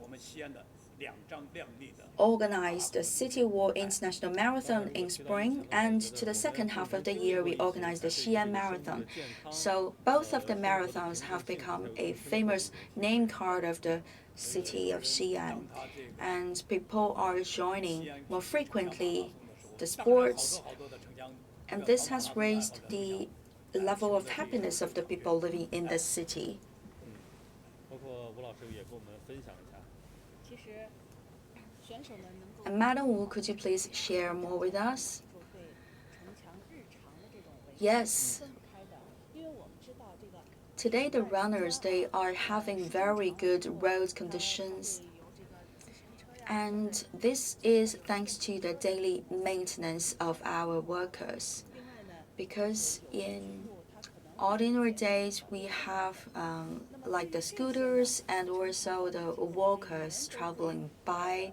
organized the City Wall International Marathon in spring, and to the second half of the year we organized the Xi'an Marathon. So both of the marathons have become a famous name card of the city of Xi'an, and people are joining more frequently the sports, and this has raised the level of happiness of the people living in the city. And Madam Wu, could you please share more with us? Yes. Today the runners, they are having very good road conditions. And this is thanks to the daily maintenance of our workers. Because in ordinary days, we have like the scooters and also the walkers traveling by.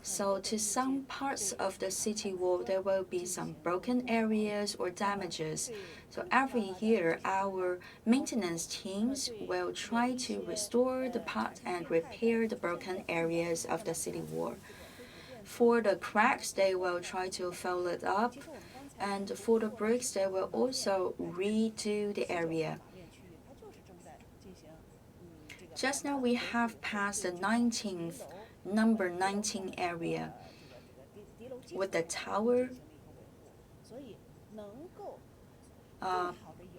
So to some parts of the city wall, there will be some broken areas or damages. So every year, our maintenance teams will try to restore the part and repair the broken areas of the city wall. For the cracks, they will try to fill it up. And for the bricks, they will also redo the area. Just now, we have passed the number 19 area with the tower.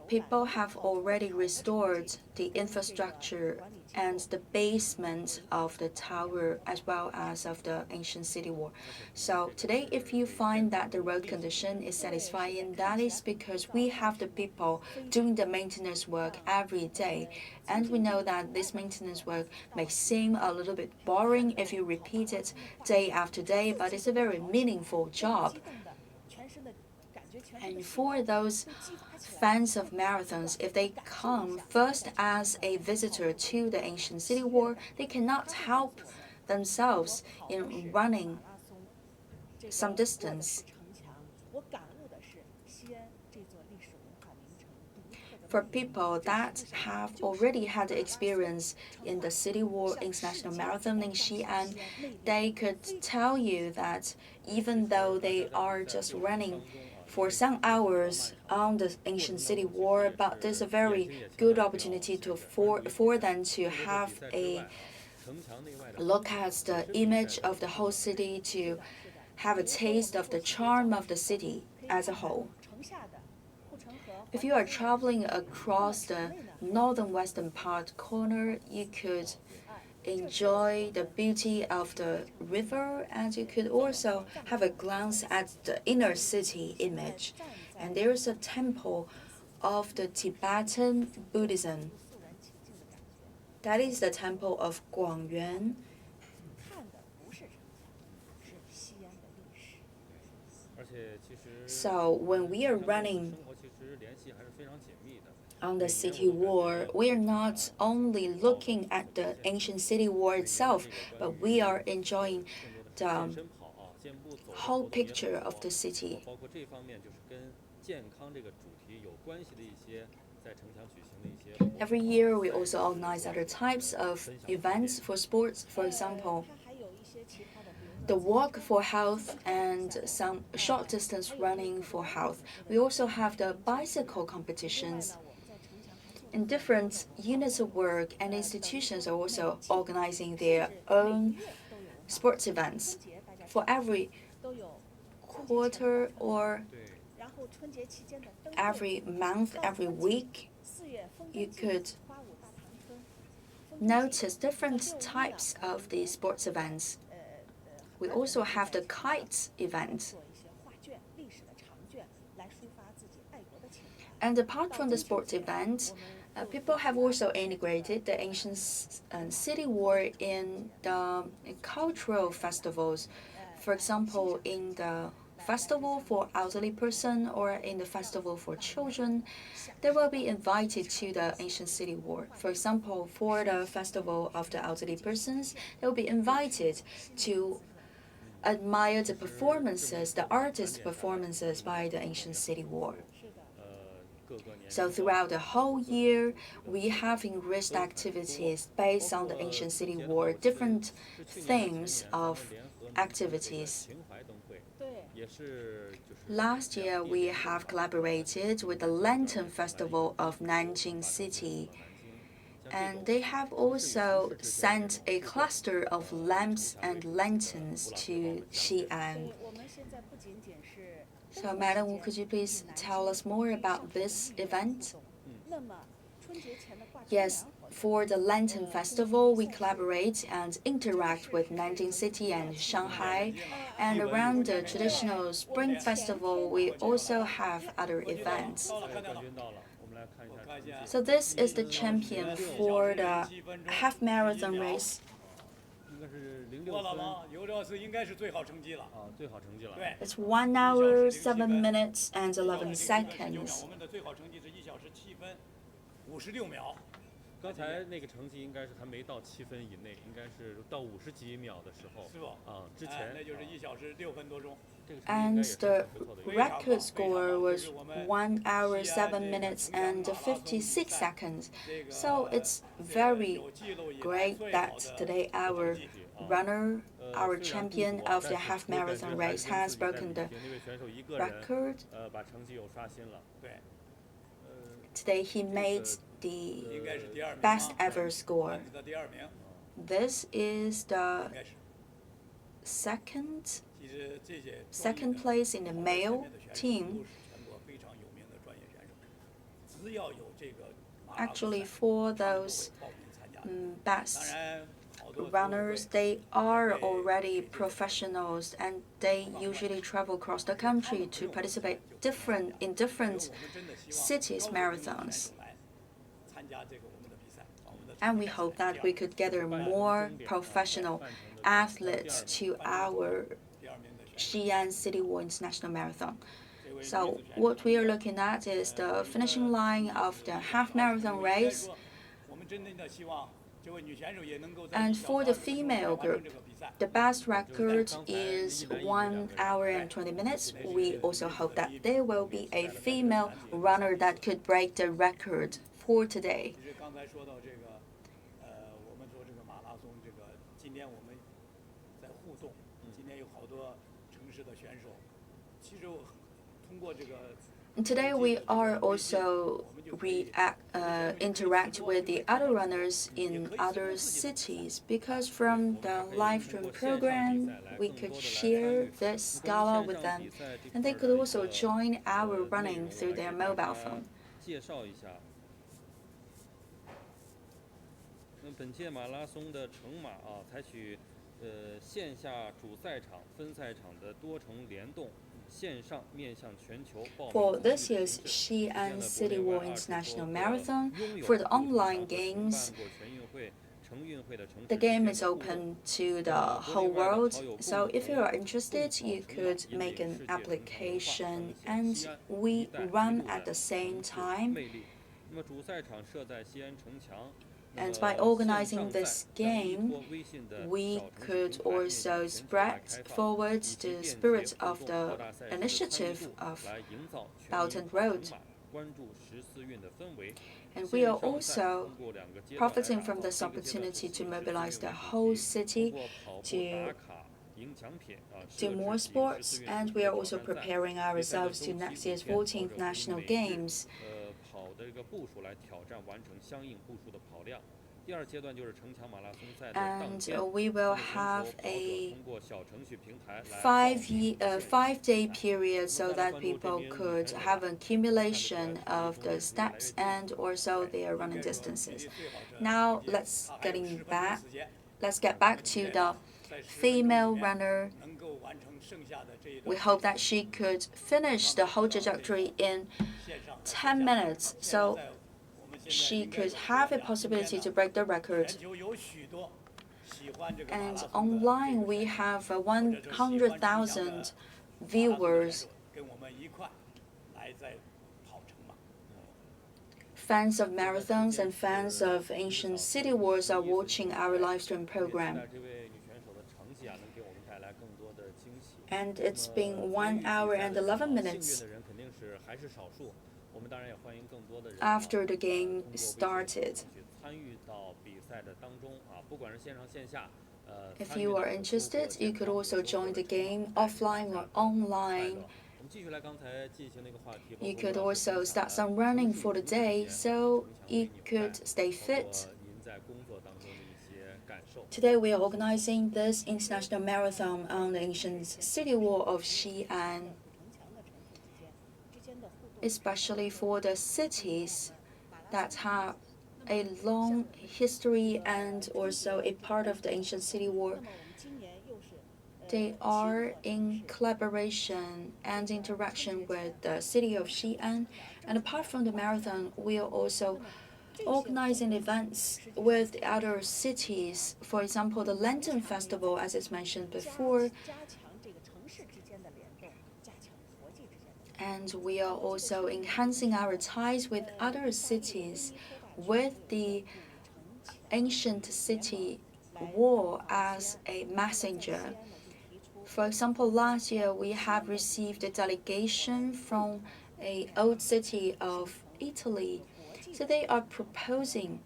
People have already restored the infrastructure and the basement of the tower as well as of the ancient city wall. So today, if you find that the road condition is satisfying, that is because we have the people doing the maintenance work every day. And we know that this maintenance work may seem a little bit boring if you repeat it day after day, but it's a very meaningful job. And for those fans of marathons, if they come first as a visitor to the ancient city wall, they cannot help themselves in running some distance. For people that have already had experience in the City Wall International Marathon in Xi'an, they could tell you that even though they are just running for some hours on the ancient city wall, but there's a very good opportunity for them to have a look at the image of the whole city, to have a taste of the charm of the city as a whole. If you are traveling across the northern western part corner, you could enjoy the beauty of the river, and you could also have a glance at the inner city image. And there is a temple of the Tibetan Buddhism. That is the temple of Guangyuan. So when we are running on the city wall, we are not only looking at the ancient city wall itself, but we are enjoying the whole picture of the city. Every year, we also organize other types of events for sports. For example, the walk for health and some short distance running for health. We also have the bicycle competitions. And different units of work and institutions are also organizing their own sports events. For every quarter or every month, every week, you could notice different types of the sports events. We also have the kites event. And apart from the sports event, people have also integrated the ancient city wall in the cultural festivals. For example, in the festival for elderly person or in the festival for children, they will be invited to the ancient city wall. For example, for the festival of the elderly persons, they will be invited to admire the performances, the artist performances by the ancient city wall. So throughout the whole year, we have enriched activities based on the ancient city wall, different themes of activities. Last year, we have collaborated with the Lantern Festival of Nanjing City, and they have also sent a cluster of lamps and lanterns to Xi'an. So, Madam, could you please tell us more about this event? Yes, for the Lantern Festival, we collaborate and interact with Nanjing City and Shanghai. And around the traditional Spring Festival, we also have other events. So this is the champion for the half marathon race. It's 1 hour, 7 minutes, and 11 seconds. 刚才那个成绩应该是还没到7分以内，应该是到50几秒的时候。是吧？之前那就是1小时6分多钟。And the record score was 1 hour, 7 minutes, and 56 seconds. So it's very great that today our runner, our champion of the half marathon race, has broken the record. Today he made the best ever score. This is the second place in the male team. Actually, for those best runners, they are already professionals, and they usually travel across the country to participate in different cities' marathons. And we hope that we could gather more professional athletes to our Xi'an City Wall International Marathon. So what we are looking at is the finishing line of the half marathon race. And for the female group, the best record is 1 hour and 20 minutes. We also hope that there will be a female runner that could break the record for today. Today we are also interact with the other runners in other cities, because from the live stream program we could share this gala with them, and they could also join our running through their mobile phone. 介绍一下，本届马拉松的乘马采取线下主赛场、分赛场的多重联动。 For this year's Xi'an City Wall International Marathon, for the online games, the game is open to the whole world. So if you are interested, you could make an application, and we run at the same time. And by organizing this game, we could also spread forward the spirit of the initiative of Belt and Road. And we are also profiting from this opportunity to mobilize the whole city to do more sports, and we are also preparing ourselves to next year's 14th National Games. And we will have a 5-day period so that people could have an accumulation of the steps and also their running distances. Now let's get back to the female runner. We hope that she could finish the whole trajectory in 10 minutes, so she could have a possibility to break the record. And online we have 100,000 viewers. Fans of marathons and fans of ancient city walls are watching our live stream program. And it's been 1 hour and 11 minutes after the game started. If you are interested, you could also join the game offline or online. You could also start some running for the day so you could stay fit. Today we are organizing this international marathon on the ancient city wall of Xi'an, especially for the cities that have a long history and also a part of the ancient city wall. They are in collaboration and interaction with the city of Xi'an. And apart from the marathon, we are also organizing events with the other cities. For example, the Lantern Festival, as it's mentioned before. And we are also enhancing our ties with other cities with the ancient city wall as a messenger. For example, last year we have received a delegation from an old city of Italy. So they are proposing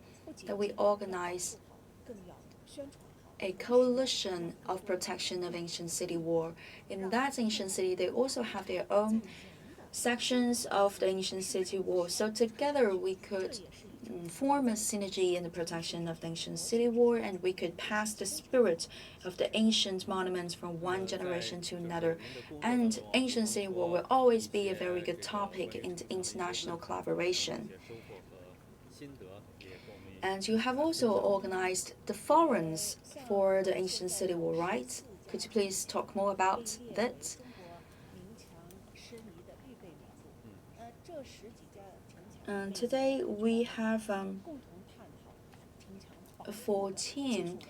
that we organize a coalition of protection of ancient city wall. In that ancient city, they also have their own sections of the ancient city wall. So together we could form a synergy in the protection of the ancient city wall, and we could pass the spirit of the ancient monuments from one generation to another. And ancient city wall will always be a very good topic in the international collaboration. And you have also organized the forums for the ancient city wall, right? Could you please talk more about that? Today we have 14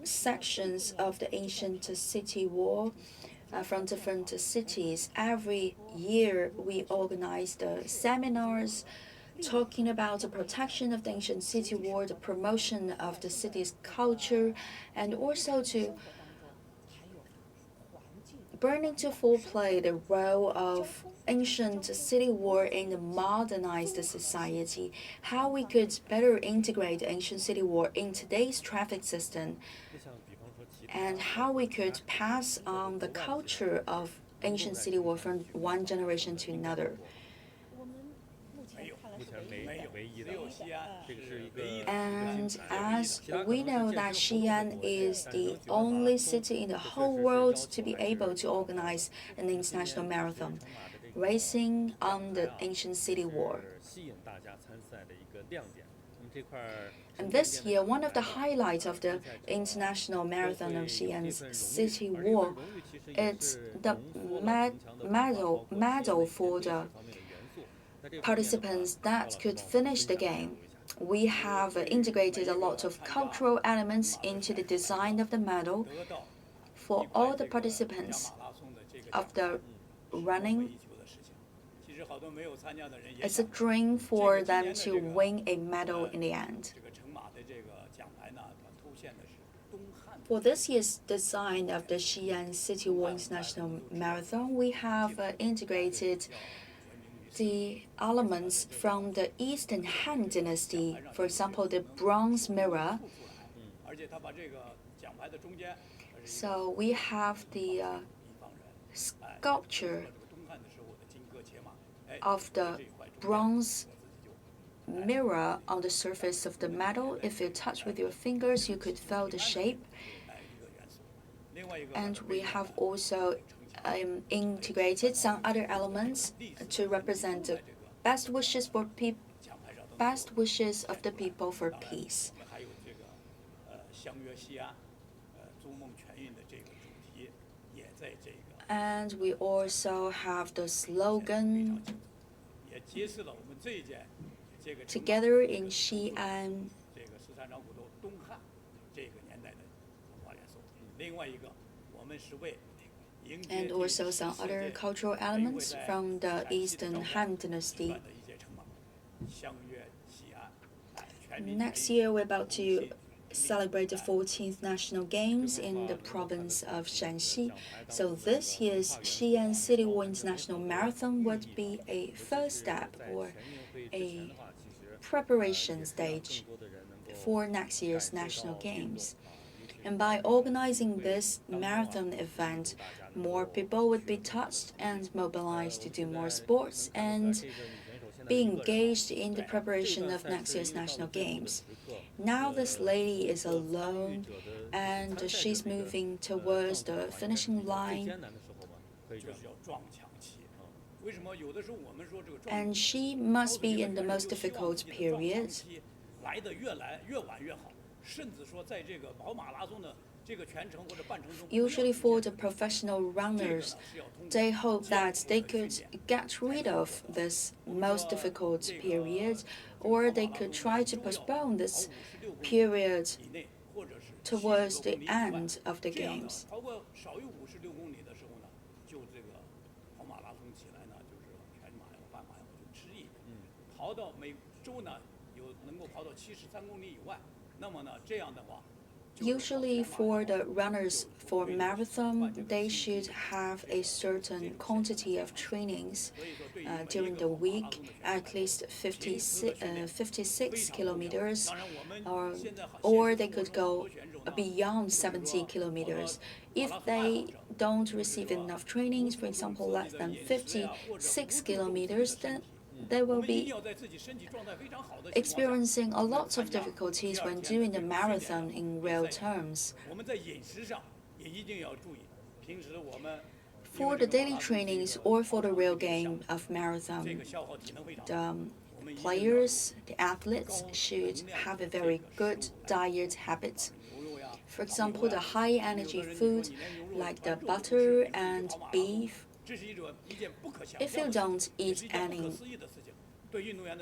sections of the ancient city wall from different cities. Every year we organize the seminars talking about the protection of the ancient city wall, the promotion of the city's culture, and also to bring into full play the role of ancient city wall in the modernized society, how we could better integrate the ancient city wall in today's traffic system, and how we could pass on the culture of ancient city wall from one generation to another. 目前没唯一的，这个是一个。And as we know that Xi'an is the only city in the whole world to be able to organize an international marathon, racing on the ancient city wall. 吸引大家参赛的一个亮点。那么这块。And this year, one of the highlights of the International Marathon of Xi'an City Wall is the medal for the participants that could finish the game. We have integrated a lot of cultural elements into the design of the medal for all the participants of the running. It's a dream for them to win a medal in the end. For this year's design of the Xi'an City Wall International Marathon, we have integrated the elements from the Eastern Han Dynasty, for example, the bronze mirror. So we have the sculpture of the bronze mirror on the surface of the medal. If you touch with your fingers, you could feel the shape. And we have also integrated some other elements to represent the best wishes of the people for peace. And we also have the slogan "Together in Xi'an." And also some other cultural elements from the Eastern Han Dynasty. Next year, we're about to celebrate the 14th National Games in the province of Shanxi. So this year's Xi'an City Wall International Marathon would be a first step or a preparation stage for next year's National Games. And by organizing this marathon event, more people would be touched and mobilized to do more sports and be engaged in the preparation of next year's National Games. Now this lady is alone and she's moving towards the finishing line. And she must be in the most difficult period. Usually for the professional runners, they hope that they could get rid of this most difficult period, or they could try to postpone this period towards the end of the games. Usually for the runners for marathon, they should have a certain quantity of trainings during the week, at least 56 kilometers, or they could go beyond 70 kilometers. If they don't receive enough trainings, for example, less than 56 kilometers, then they will be experiencing a lot of difficulties when doing the marathon in real terms. For the daily trainings or for the real game of marathon, the players, the athletes should have a very good diet habit. For example, the high energy food like the butter and beef. If you don't eat any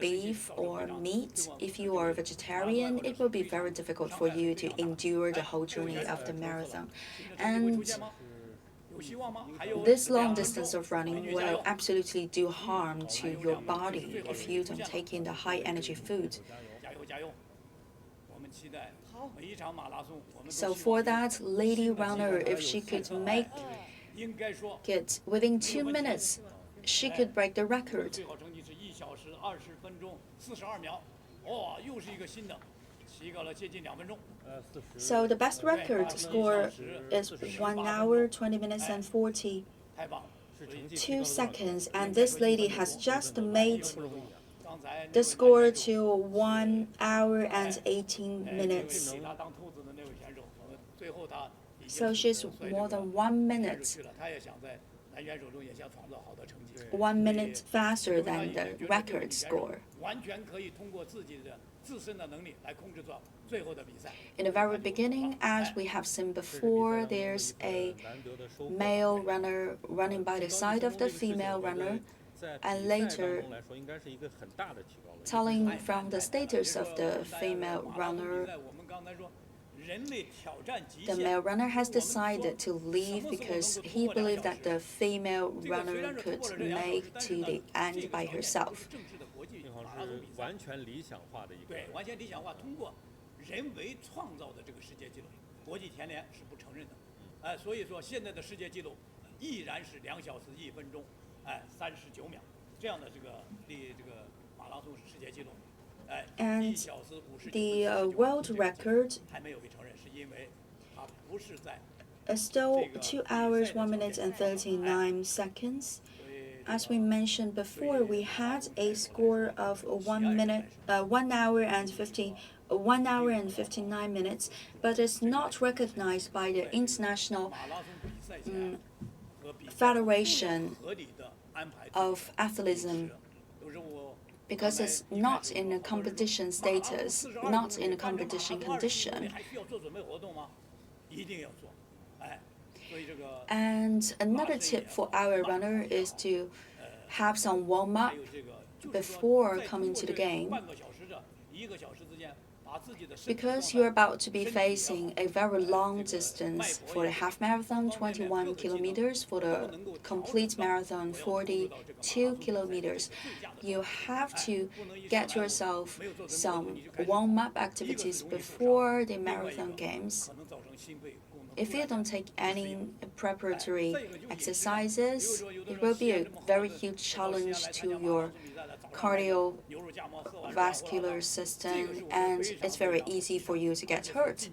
beef or meat, if you are a vegetarian, it will be very difficult for you to endure the whole journey of the marathon. And this long distance of running will absolutely do harm to your body if you don't take in the high energy food. So for that lady runner, if she could make it within 2 minutes, she could break the record. So the best record score is 1 hour, 20 minutes and 40. 2 seconds, and this lady has just made the score to 1 hour and 18 minutes. So she's more than 1 minute. 1 minute faster than the record score. In the very beginning, as we have seen before, there's a male runner running by the side of the female runner, and later, telling from the status of the female runner, the male runner has decided to leave because he believed that the female runner could make to the end by herself. And the world record is still 2 hours, 1 minute and 39 seconds. As we mentioned before, we had a score of 1 hour and 59 minutes, but it's not recognized by the International Federation of Athleticism, because it's not in a competition status, not in a competition condition. And another tip for our runner is to have some warm-up before coming to the game, because you're about to be facing a very long distance. For the half marathon, 21 kilometers, for the complete marathon, 42 kilometers. You have to get yourself some warm-up activities before the marathon games. If you don't take any preparatory exercises, it will be a very huge challenge to your cardiovascular system, and it's very easy for you to get hurt.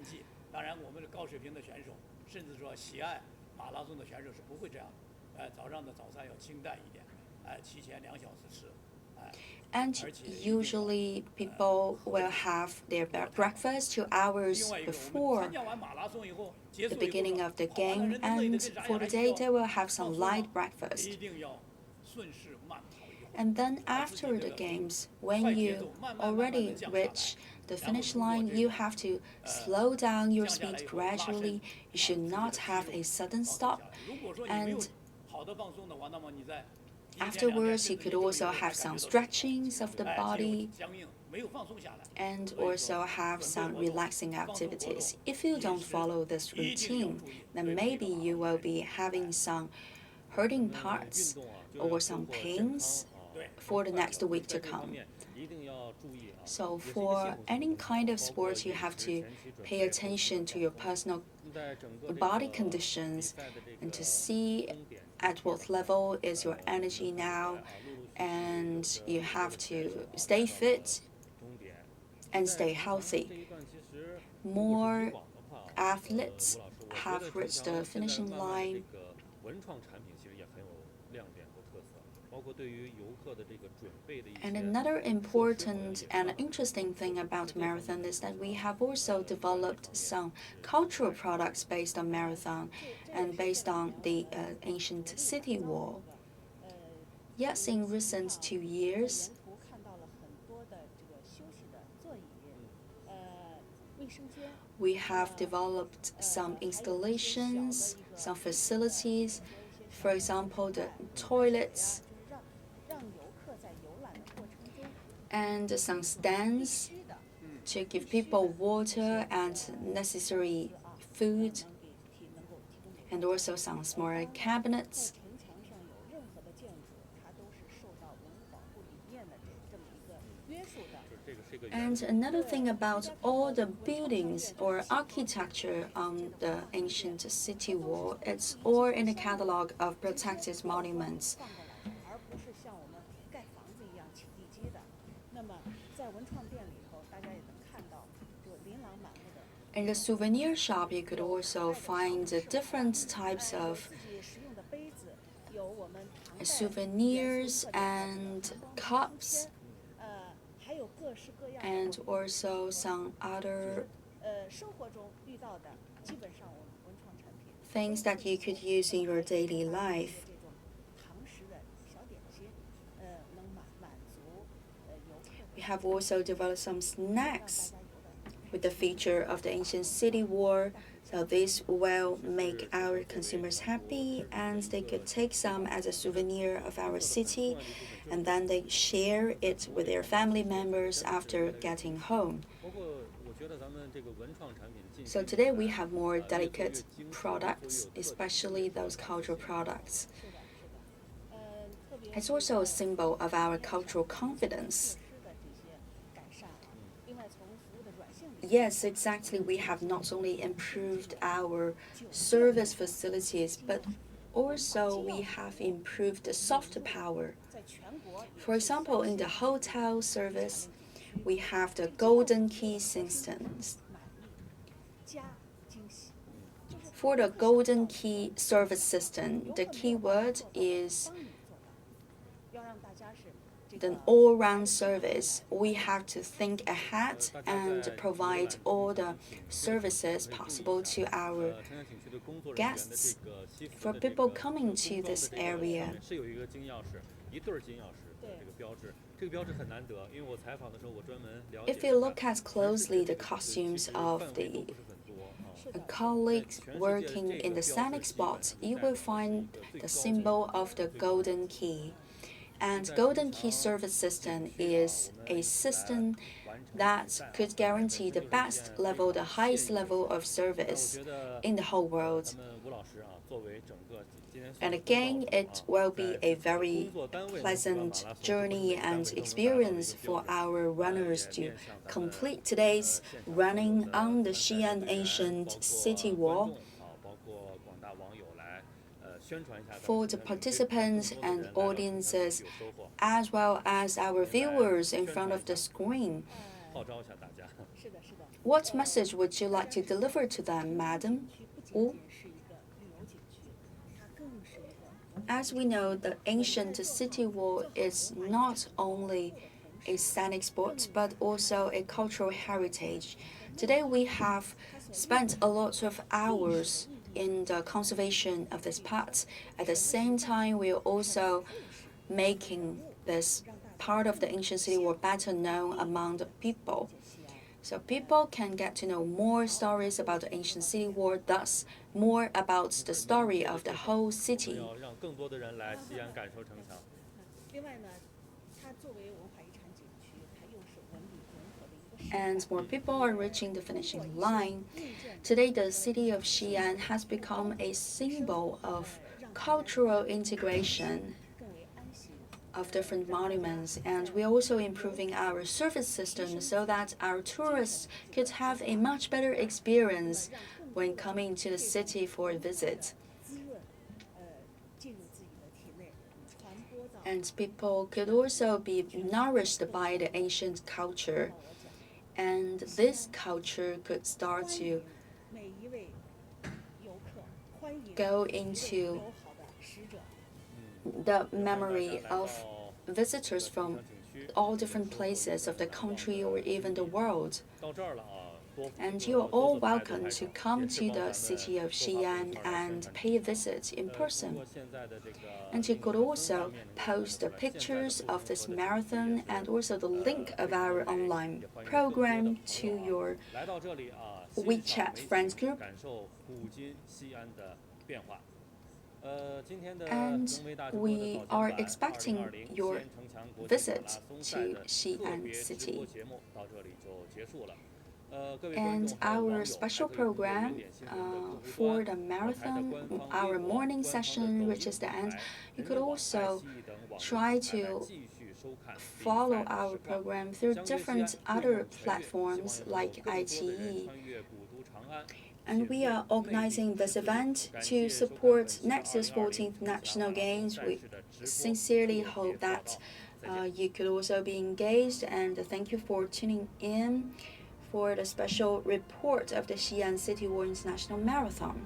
And usually people will have their breakfast 2 hours before the beginning of the game, and for the day they will have some light breakfast. And then after the games, when you already reach the finish line, you have to slow down your speed gradually. You should not have a sudden stop. And afterwards, you could also have some stretchings of the body and also have some relaxing activities. If you don't follow this routine, then maybe you will be having some hurting parts or some pains for the next week to come. So for any kind of sport, you have to pay attention to your personal body conditions and to see at what level is your energy now, and you have to stay fit and stay healthy. More athletes have reached the finishing line. And another important and interesting thing about marathon is that we have also developed some cultural products based on marathon and based on the ancient city wall. Yes, in recent 2 years, we have developed some installations, some facilities, for example, the toilets, and some stands to give people water and necessary food, and also some smaller cabinets. And another thing about all the buildings or architecture on the ancient city wall, it's all in the catalog of protected monuments. In the souvenir shop, you could also find different types of souvenirs and cups, and also some other things that you could use in your daily life. We have also developed some snacks with the feature of the ancient city wall. So this will make our consumers happy, and they could take some as a souvenir of our city, and then they share it with their family members after getting home. So today we have more delicate products, especially those cultural products. It's also a symbol of our cultural confidence. Yes, exactly. We have not only improved our service facilities, but also we have improved the soft power. For example, in the hotel service, we have the golden key systems. For the golden key service system, the key word is an all-round service. We have to think ahead and provide all the services possible to our guests. For people coming to this area, if you look at closely the costumes of the colleagues working in the scenic spot, you will find the symbol of the golden key. And golden key service system is a system that could guarantee the best level, the highest level of service in the whole world. And again, it will be a very pleasant journey and experience for our runners to complete today's running on the Xi'an ancient city wall. For the participants and audiences, as well as our viewers in front of the screen, what message would you like to deliver to them, Madam Wu? As we know, the ancient city wall is not only a scenic spot, but also a cultural heritage. Today we have spent a lot of hours in the conservation of this part. At the same time, we are also making this part of the ancient city wall better known among the people. So people can get to know more stories about the ancient city wall, thus more about the story of the whole city. And more people are reaching the finishing line. Today, the city of Xi'an has become a symbol of cultural integration of different monuments, and we're also improving our service system so that our tourists could have a much better experience when coming to the city for a visit. And people could also be nourished by the ancient culture, and this culture could start to go into the memory of visitors from all different places of the country or even the world. And you are all welcome to come to the city of Xi'an and pay a visit in person. And you could also post the pictures of this marathon and also the link of our online program to your WeChat friends group. And we are expecting your visit to Xi'an City. And our special program for the marathon, our morning session reaches the end. You could also try to follow our program through different other platforms like ITE. And we are organizing this event to support next year's 14th National Games. We sincerely hope that you could also be engaged, and thank you for tuning in for the special report of the Xi'an City Wall International Marathon.